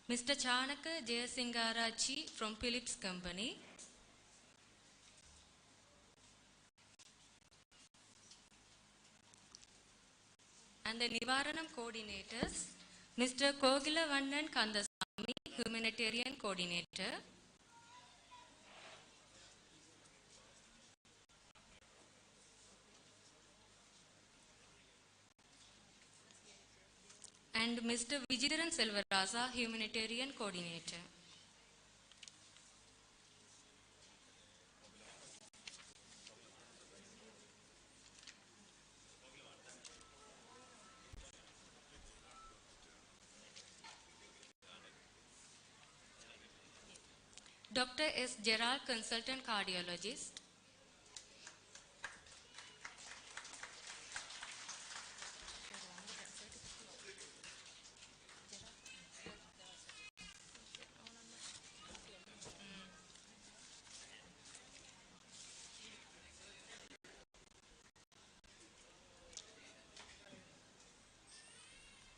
Mr. Chanaka Jayasingarachi from Philips Company. And the Nivaranam coordinators, Mr. Kogila Vannan Kandasamy, Humanitarian Coordinator. And Mr. Vijidaran Selvarasa, Humanitarian Coordinator. Dr. S. Gerald, Consultant Cardiologist.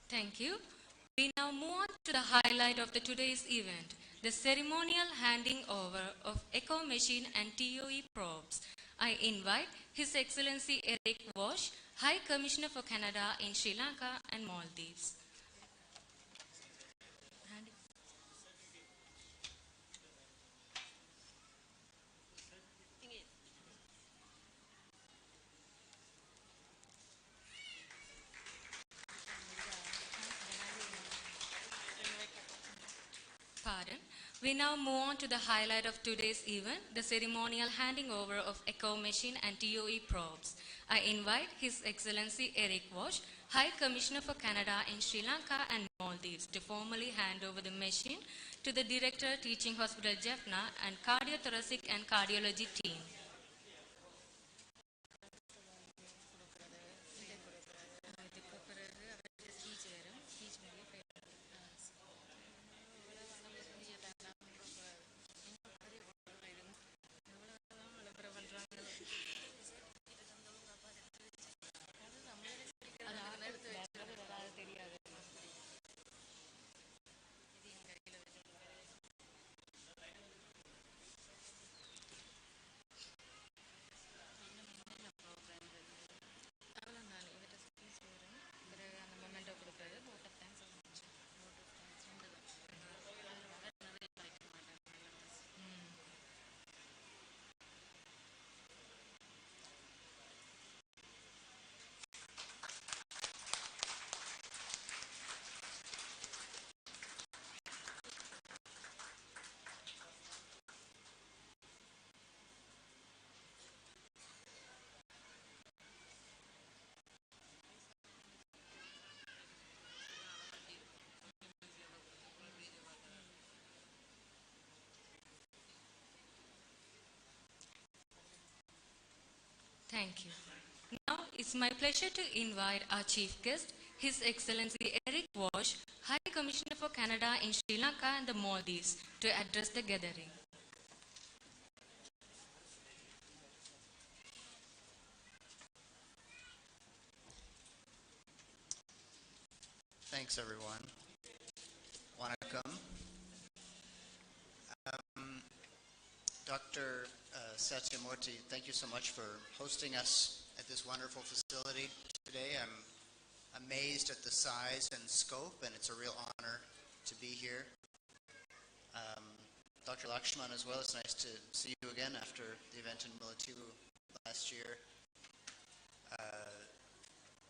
Thank you. We now move on to the highlight of today's event, the ceremonial handing over of echo machine and TOE probes. I invite His Excellency Eric Walsh, High Commissioner for Canada in Sri Lanka and Maldives. Pardon. We now move on to the highlight of today's event, the ceremonial handing over of echo machine and TOE probes. I invite His Excellency Eric Walsh, High Commissioner for Canada in Sri Lanka and Maldives, to formally hand over the machine to the Director, Teaching Hospital Jaffna and Cardiothoracic and Cardiology team. Thank you. Now it's my pleasure to invite our chief guest, His Excellency Eric Walsh, High Commissioner for Canada in Sri Lanka and the Maldives, to address the gathering. Thanks, everyone. Wanakam. Dr. Satyamurthy, thank you so much for hosting us at this wonderful facility today. I'm amazed at the size and scope, and it's a real honor to be here. Dr. Lakshman as well, it's nice to see you again after the event in Mullaitivu last year.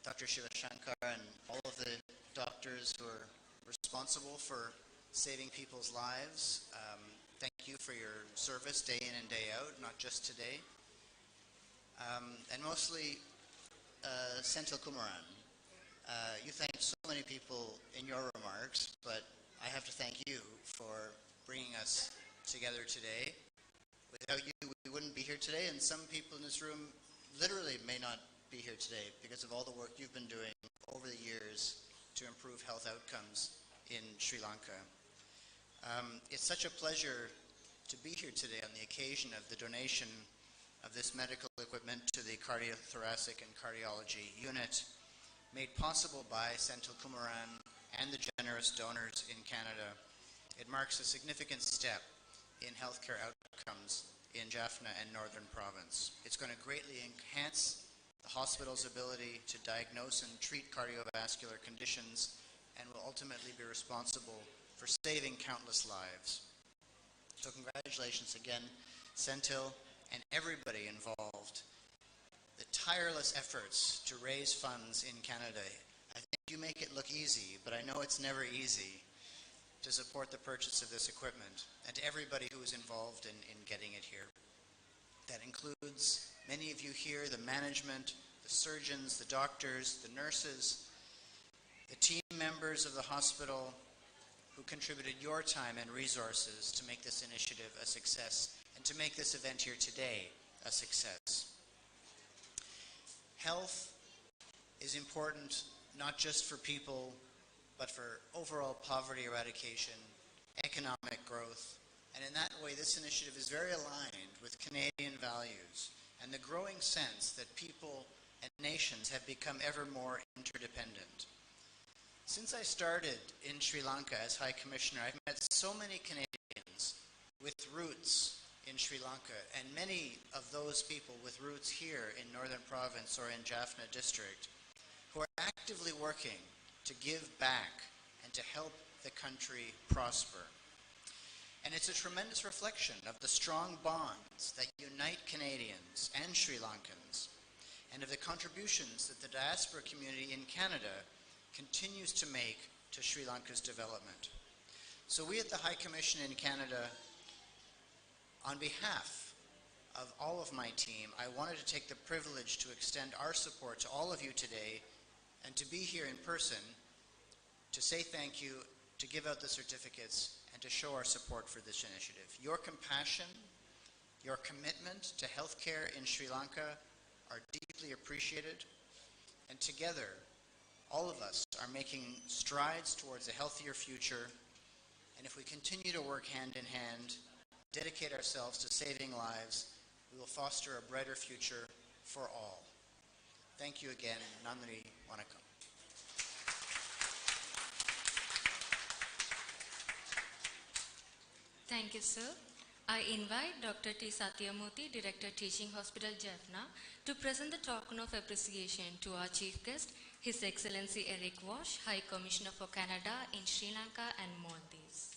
Dr. Shiva Shankar and all of the doctors who are responsible for saving people's lives. Thank you for your service day in and day out, not just today. And mostly Senthil Kumaran. You thanked so many people in your remarks, but I have to thank you for bringing us together today. Without you, we wouldn't be here today, and some people in this room literally may not be here today because of all the work you've been doing over the years to improve health outcomes in Sri Lanka. It's such a pleasure to be here today on the occasion of the donation of this medical equipment to the Cardiothoracic and Cardiology Unit, made possible by Senthil Kumaran and the generous donors in Canada. It marks a significant step in healthcare outcomes in Jaffna and Northern Province. It's going to greatly enhance the hospital's ability to diagnose and treat cardiovascular conditions and will ultimately be responsible for saving countless lives. So congratulations again, Senthil, and everybody involved. The tireless efforts to raise funds in Canada. I think you make it look easy, but I know it's never easy to support the purchase of this equipment, and to everybody who was involved in getting it here. That includes many of you here, the management, the surgeons, the doctors, the nurses, the team members of the hospital who contributed your time and resources to make this initiative a success and to make this event here today a success. Health is important not just for people, but for overall poverty eradication, economic growth, and in that way this initiative is very aligned with Canadian values and the growing sense that people and nations have become ever more interdependent. Since I started in Sri Lanka as High Commissioner, I've met so many Canadians with roots in Sri Lanka, and many of those people with roots here in Northern Province or in Jaffna District who are actively working to give back and to help the country prosper. And it's a tremendous reflection of the strong bonds that unite Canadians and Sri Lankans, and of the contributions that the diaspora community in Canada continues to make to Sri Lanka's development. So we at the High Commission in Canada, on behalf of all of my team, I wanted to take the privilege to extend our support to all of you today and to be here in person to say thank you, to give out the certificates, and to show our support for this initiative. Your compassion, your commitment to healthcare in Sri Lanka are deeply appreciated, and together, all of us are making strides towards a healthier future, and if we continue to work hand in hand, dedicate ourselves to saving lives, we will foster a brighter future for all. Thank you again. Nandri Wanakam. Thank you, sir. I invite Dr. T. Satyamurthy, Director, Teaching Hospital, Jaffna, to present the token of appreciation to our chief guest, His Excellency Eric Walsh, High Commissioner for Canada in Sri Lanka and Maldives.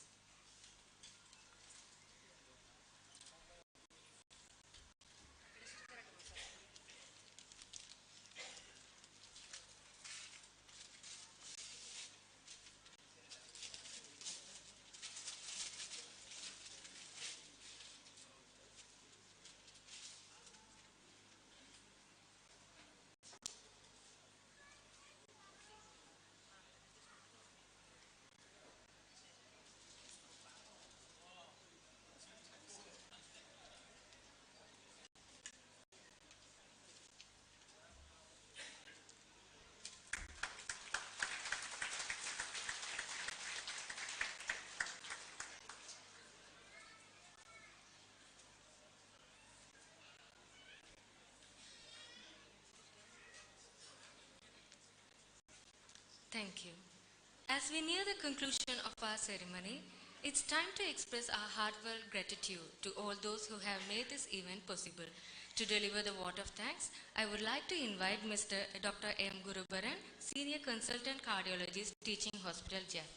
Thank you. As we near the conclusion of our ceremony, it's time to express our heartfelt gratitude to all those who have made this event possible. To deliver the vote of thanks, I would like to invite Mr. Dr. M. Gurubaran, Senior Consultant Cardiologist, Teaching Hospital, Jaffna.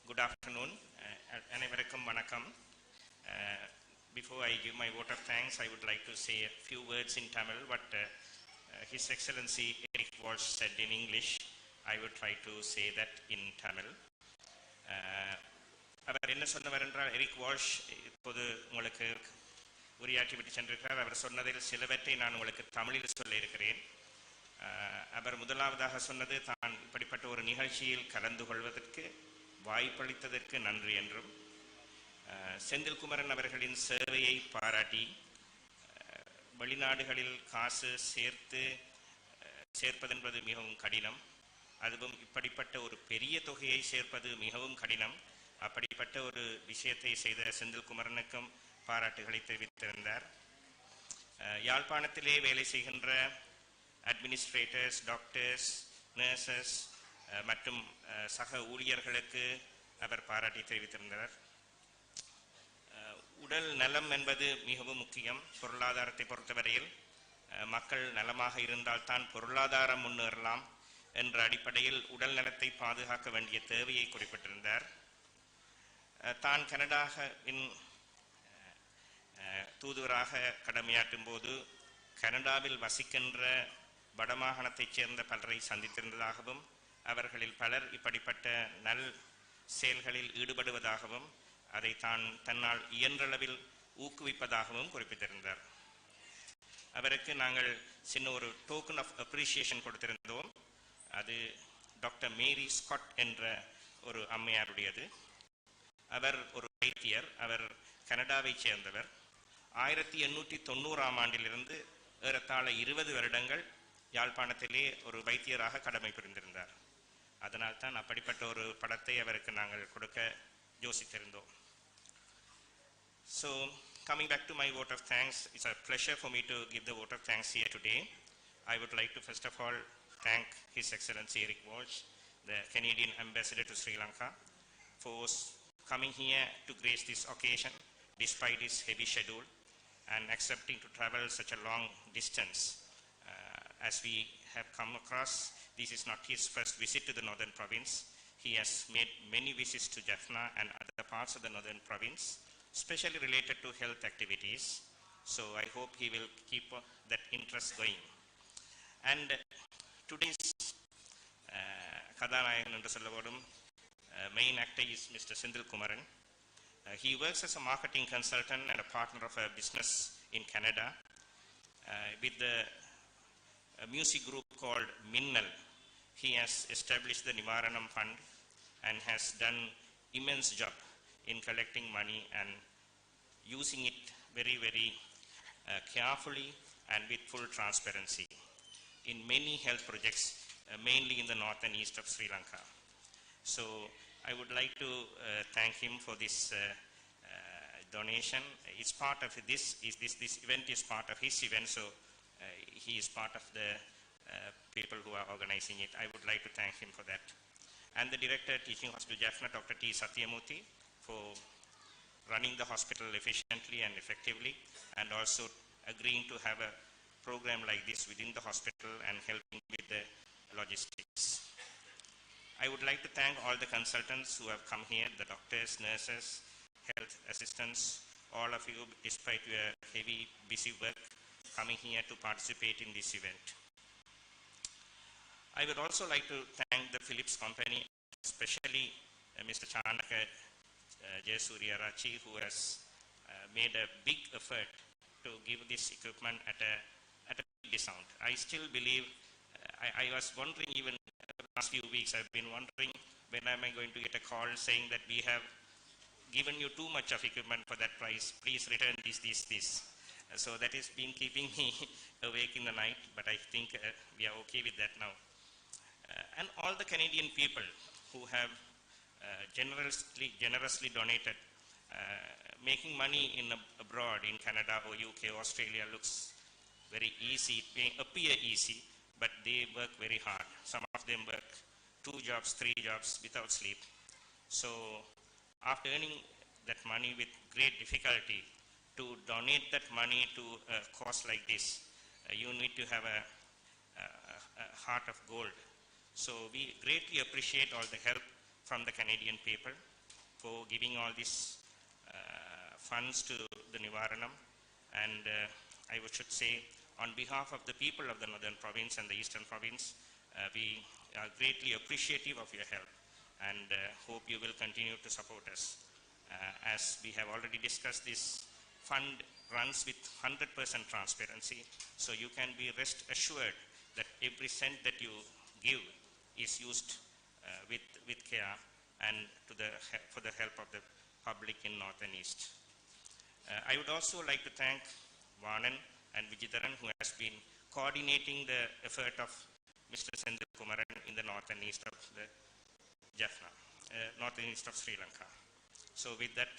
Good afternoon. அனைவருக்கும் வணக்கம். Before I give my vote of thanks, I would like to say a few words in Tamil. What His Excellency Eric Walsh said in English, I would try to say that in Tamil. அவர் என்ன சொன்னவர் என்றால், Eric Walsh இப்போது உங்களுக்கு உரையாற்றி விட்டு சென்றிருக்கிறார். அவர் சொன்னதில் சிலவற்றை நான் உங்களுக்கு தமிழில் சொல்ல இருக்கிறேன். அவர் முதலாவதாக சொன்னது, தான் இப்படிப்பட்ட ஒரு நிகழ்ச்சியில் கலந்து கொள்வதற்கு வாய்ப்பளித்ததற்கு நன்றி என்றும், செந்தில்குமரன் அவர்களின் சேவையை பாராட்டி, வெளிநாடுகளில் காசு சேர்ப்பதென்பது மிகவும் கடினம், அதுவும் இப்படிப்பட்ட ஒரு பெரிய தொகையை சேர்ப்பது மிகவும் கடினம். அப்படிப்பட்ட ஒரு விஷயத்தை செய்த செந்தில்குமரனுக்கும் பாராட்டுகளை தெரிவித்திருந்தார். யாழ்ப்பாணத்திலே வேலை செய்கின்ற அட்மினிஸ்ட்ரேட்டர்ஸ், டாக்டர்ஸ், நர்சஸ் மற்றும் சக ஊழியர்களுக்கு அவர் பாராட்டி தெரிவித்திருந்தார். உடல் நலம் என்பது மிகவும் முக்கியம். பொருளாதாரத்தை பொறுத்தவரையில் மக்கள் நலமாக இருந்தால்தான் பொருளாதாரம் முன்னேறலாம் என்ற அடிப்படையில் உடல் நலத்தை பாதுகாக்க வேண்டிய தேவையை குறிப்பிட்டிருந்தார். தான் கனடாவின் தூதுவராக கடமையாற்றும் போது கனடாவில் வசிக்கின்ற வடமாகாணத்தைச் சேர்ந்த பலரை சந்தித்திருந்ததாகவும், அவர்களில் பலர் இப்படிப்பட்ட நல் செயல்களில் ஈடுபடுவதாகவும், அதை தான் தன்னால் இயன்றளவில் ஊக்குவிப்பதாகவும் குறிப்பிட்டிருந்தார். அவருக்கு நாங்கள் சின்ன ஒரு டோக்கன் ஆஃப் அப்ரிஷியேஷன் கொடுத்திருந்தோம். அது டாக்டர் மேரி ஸ்காட் என்ற ஒரு அம்மையாருடையது. அவர் ஒரு வைத்தியர். அவர் கனடாவைச் சேர்ந்தவர். 1890ஆம் ஆண்டிலிருந்து ஏறத்தாழ 20 வருடங்கள் யாழ்ப்பாணத்திலே ஒரு வைத்தியராக கடமை புரிந்திருந்தார். அதனால் தான் அப்படிப்பட்ட ஒரு படத்தை அவருக்கு நாங்கள் கொடுக்க யோசித்திருந்தோம். So, coming back to my vote of thanks, it's a pleasure for me to give the vote of thanks here today. I would like to first of all thank His Excellency Eric Walsh, the Canadian Ambassador to Sri Lanka, for coming here to grace this occasion despite his heavy schedule and accepting to travel such a long distance. As we have come across, this is not his first visit to the northern province. He has made many visits to Jaffna and other parts of the northern province, especially related to health activities. So I hope he will keep that interest going. And today's Kadanayagan என்று சொல்லப்படும் main actor is Mr. Senthilkumaran. He works as a marketing consultant and a partner of a business in Canada with the music group called Minnal. He has established the Nivaranam Fund and has done immense job in collecting money and using it very, very carefully and with full transparency in many health projects, mainly in the north and east of Sri Lanka. So I would like to thank him for this donation. It's part of this event is part of his event, so he is part of the people who are organizing it. I would like to thank him for that. And the Director, Teaching Hospital Jaffna, Dr. T. Satyamurthy, for running the hospital efficiently and effectively, and also agreeing to have a program like this within the hospital and helping with the logistics. I would like to thank all the consultants who have come here, the doctors, nurses, health assistants, all of you, despite your heavy, busy work, coming here to participate in this event. I would also like to thank the Philips company, especially Mr. Chanaka Jayasuriya Rachi, who has made a big effort to give this equipment at a big discount. I still believe, I was wondering even the last few weeks, I've been wondering when am I going to get a call saying that we have given you too much of equipment for that price, please return this. So that has been keeping me awake in the night, but I think we are okay with that now. And all the Canadian people who have generously donated, making money in abroad, in Canada or UK, Australia looks very easy. It may appear easy, but they work very hard. Some of them work 2 jobs, 3 jobs without sleep. So after earning that money with great difficulty, to donate that money to a cause like this, you need to have a heart of gold. So we greatly appreciate all the help from the Canadian people for giving all these funds to the Nivaranam. And I should say, on behalf of the people of the Northern Province and the Eastern Province, we are greatly appreciative of your help and hope you will continue to support us. As we have already discussed, this fund runs with 100% transparency, so you can be rest assured that every cent that you give is used with care and for the help of the public in North and East. I would also like to thank Vanan and Vijitharan, who has been coordinating the effort of Mr. Sendil Kumaran in the North and East of the Jaffna, North and East of Sri Lanka. So with that,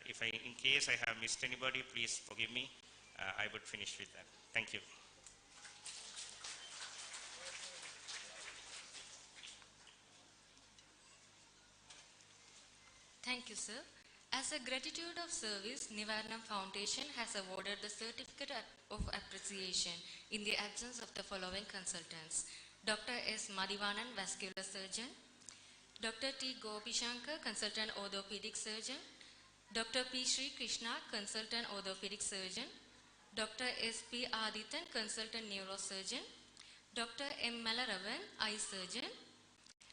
in case I have missed anybody, please forgive me. I would finish with that. Thank you. Thank you, sir. As a gratitude of service, Nivaranam Foundation has awarded the Certificate of Appreciation in the absence of the following consultants: Dr. S. Madhivanan, Vascular Surgeon; Dr. T. Gopishankar, Consultant Orthopedic Surgeon; Dr. P. Sri Krishna, Consultant Orthopedic Surgeon; Dr. S. P. Adithan, Consultant Neurosurgeon; Dr. M. Malaravan, Eye Surgeon;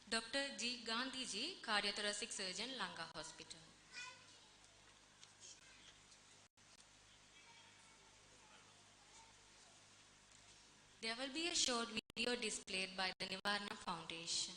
Dr. G. Gandhiji, Cardiothoracic Surgeon, Langa Hospital. There will be a short video displayed by the Nivaranam Foundation.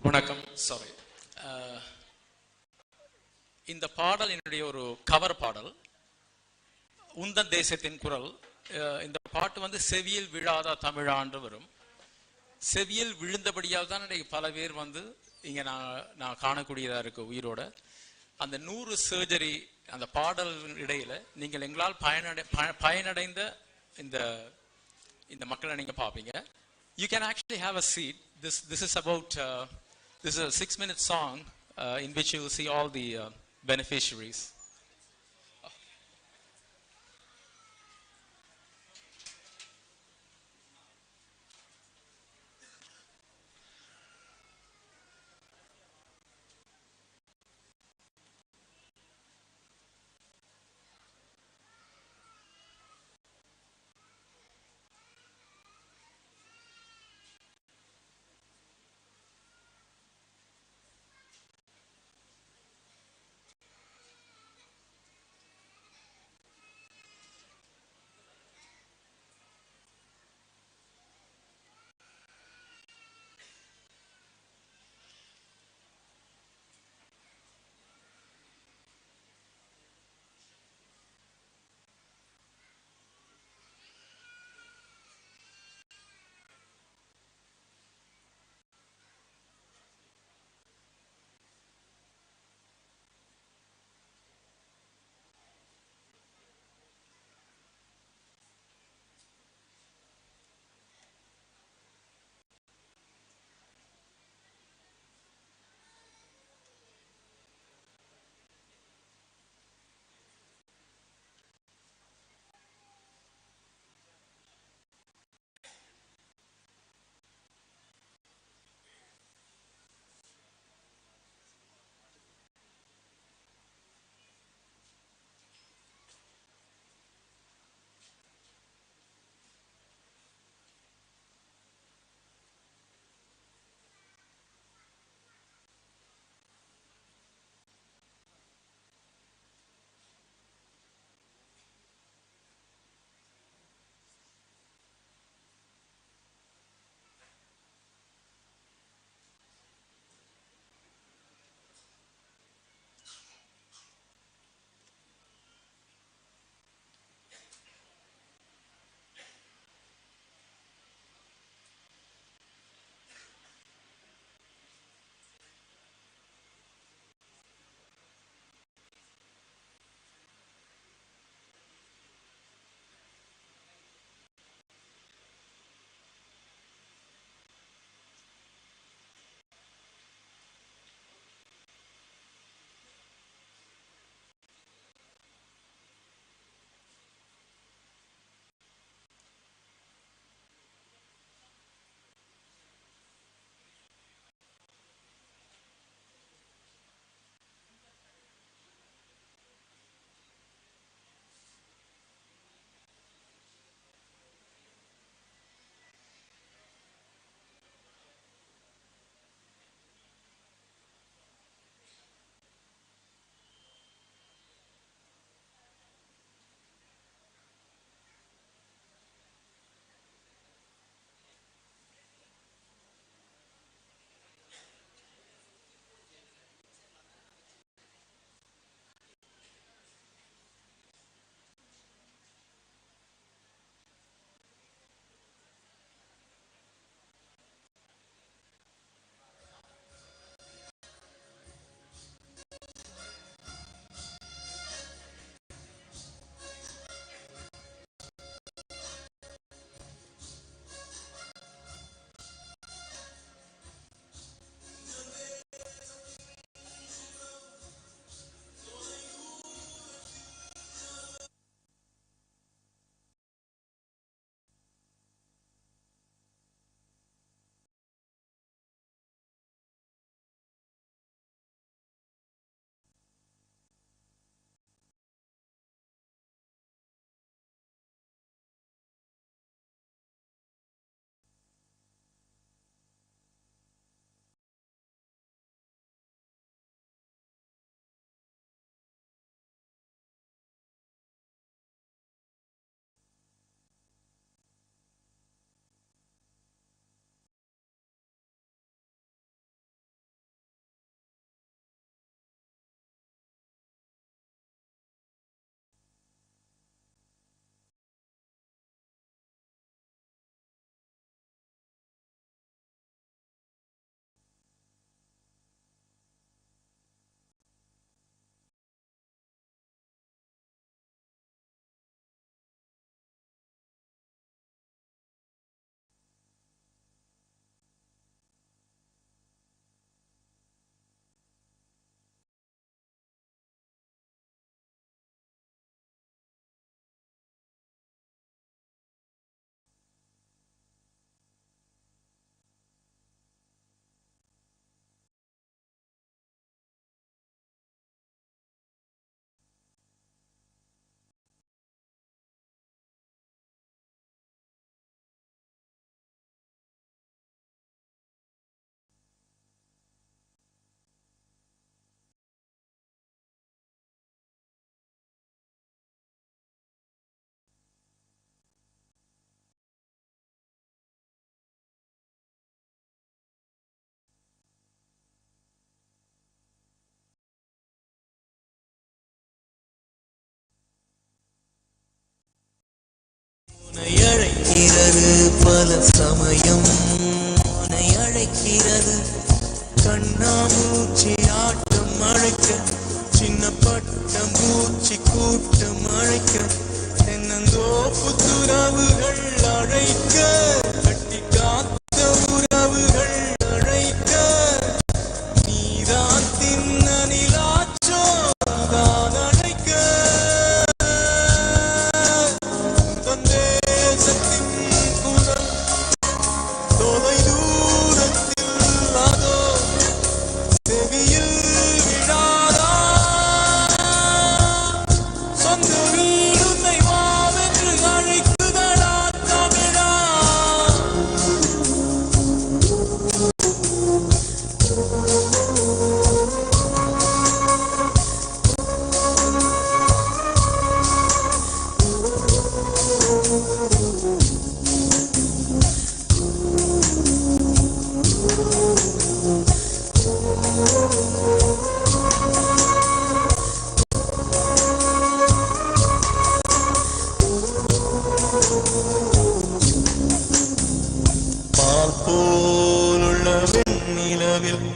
வணக்கம். Sorry, இந்த பாடல் என்னுடைய ஒரு cover பாடல், உந்தன் தேசத்தின் குரல். இந்த பாட்டு வந்து செவியில் விழாத தமிழாண்டு வரும். செவியில் விழுந்தபடியால் தான் பல பேர் வந்து இங்கே நான் காணக்கூடியதாக இருக்கு உயிரோட. அந்த 100 சர்ஜரி அந்த பாடல் இடையில நீங்கள் எங்களால் பயனடைந்த இந்த மக்களை நீங்கள் பார்ப்பீங்க. You can actually have a seat. This is about this is a 6-minute song in which you will see all the beneficiaries. சமயம் உன்னை அழைக்கிறது கண்ணாமூச்சி ஆட்டம் அழைக்க சின்ன பட்டம் பூச்சி கூட்டம் அழைக்க தென்னந்தோப்பு துறவுகள் அழைக்க கட்டி காத்த உறவுகள் அழைக்க நீதான் தின்ன நிலாச்சோ தான் அழைக்க தந்தேசத்தின் குரல் தொலை தூரத்தில் அதோ செவியில் விழாதா சொந்த வீடுமை வாவென்று அழைக்குதடா தமிழா பால் போலுள்ள வெண்ணிலவில்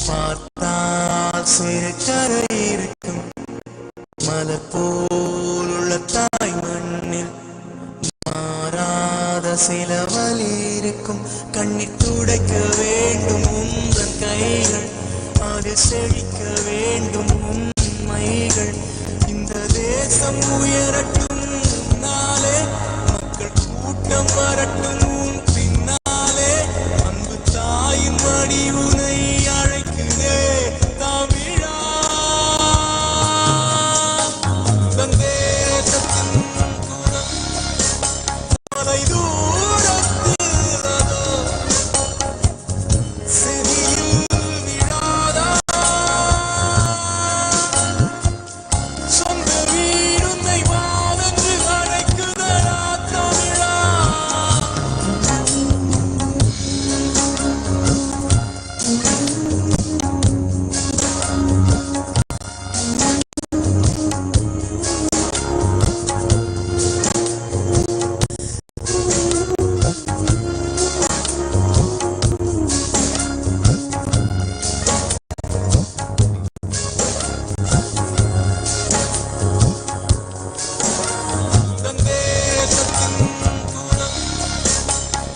பார்த்தால் சிறு கரை இருக்கும் மலர் போலுள்ள தாய் மண்ணில் மாறாத சில வலி இருக்கும் கண்ணீர் துடைக்க வேண்டும் உந்தன் கைகள் அது செழிக்க வேண்டும் உண்மைகள் இந்த தேசம் உயரட்டும் நாளே மக்கள் கூட்டம் வரட்டும் உன் பின்னாலே அன்பு தாயின் மடி உனை அழைக்குதே தமிழா தந்தேசத்தின் குரல் தொலை தூரத்தில் அதோ செவியில் விழாதா சொந்த வீடுன்னை வாவென்று அழைக்குதடா தமிழா தந்தேசத்தின் குரல்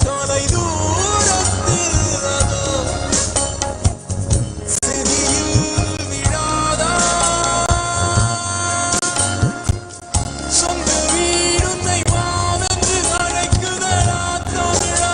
தொலை தூரத்தில் அதோ செவியில் விழாதா சொந்த வீடுன்னை வாவென்று அழைக்குதடா தமிழா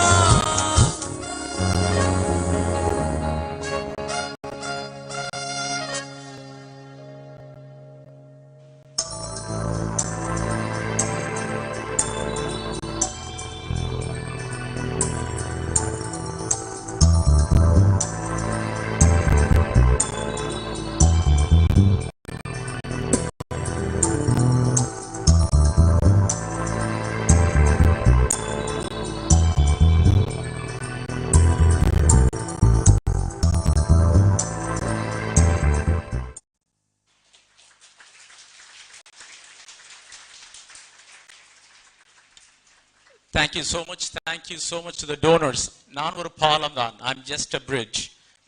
Thank you so much. Thank you so much to the donors. நான் ஒரு பாலம் தான். I'm just a bridge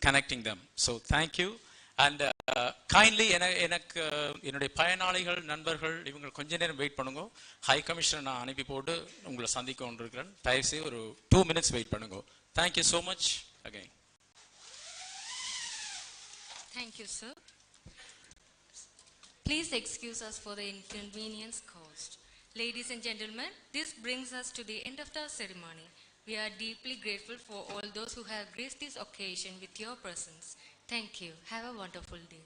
connecting them. So thank you. And kindly எனக்கு என்னுடைய பயனாளிகள் நண்பர்கள் இவங்க கொஞ்ச நேரம் வெயிட் பண்ணுங்க. ஹை கமிஷனர் நான் அனுப்பி போட்டு உங்களை சந்திக்க கொண்டிருக்கிறேன். தயவுசெய்து ஒரு 2 minutes வெயிட் பண்ணுங்க. Thank you so much again. Thank you, sir. Please excuse us for the inconvenience caused. Ladies and gentlemen, this brings us to the end of the ceremony. We are deeply grateful for all those who have graced this occasion with your presence. Thank you. Have a wonderful day.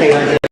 Thank you.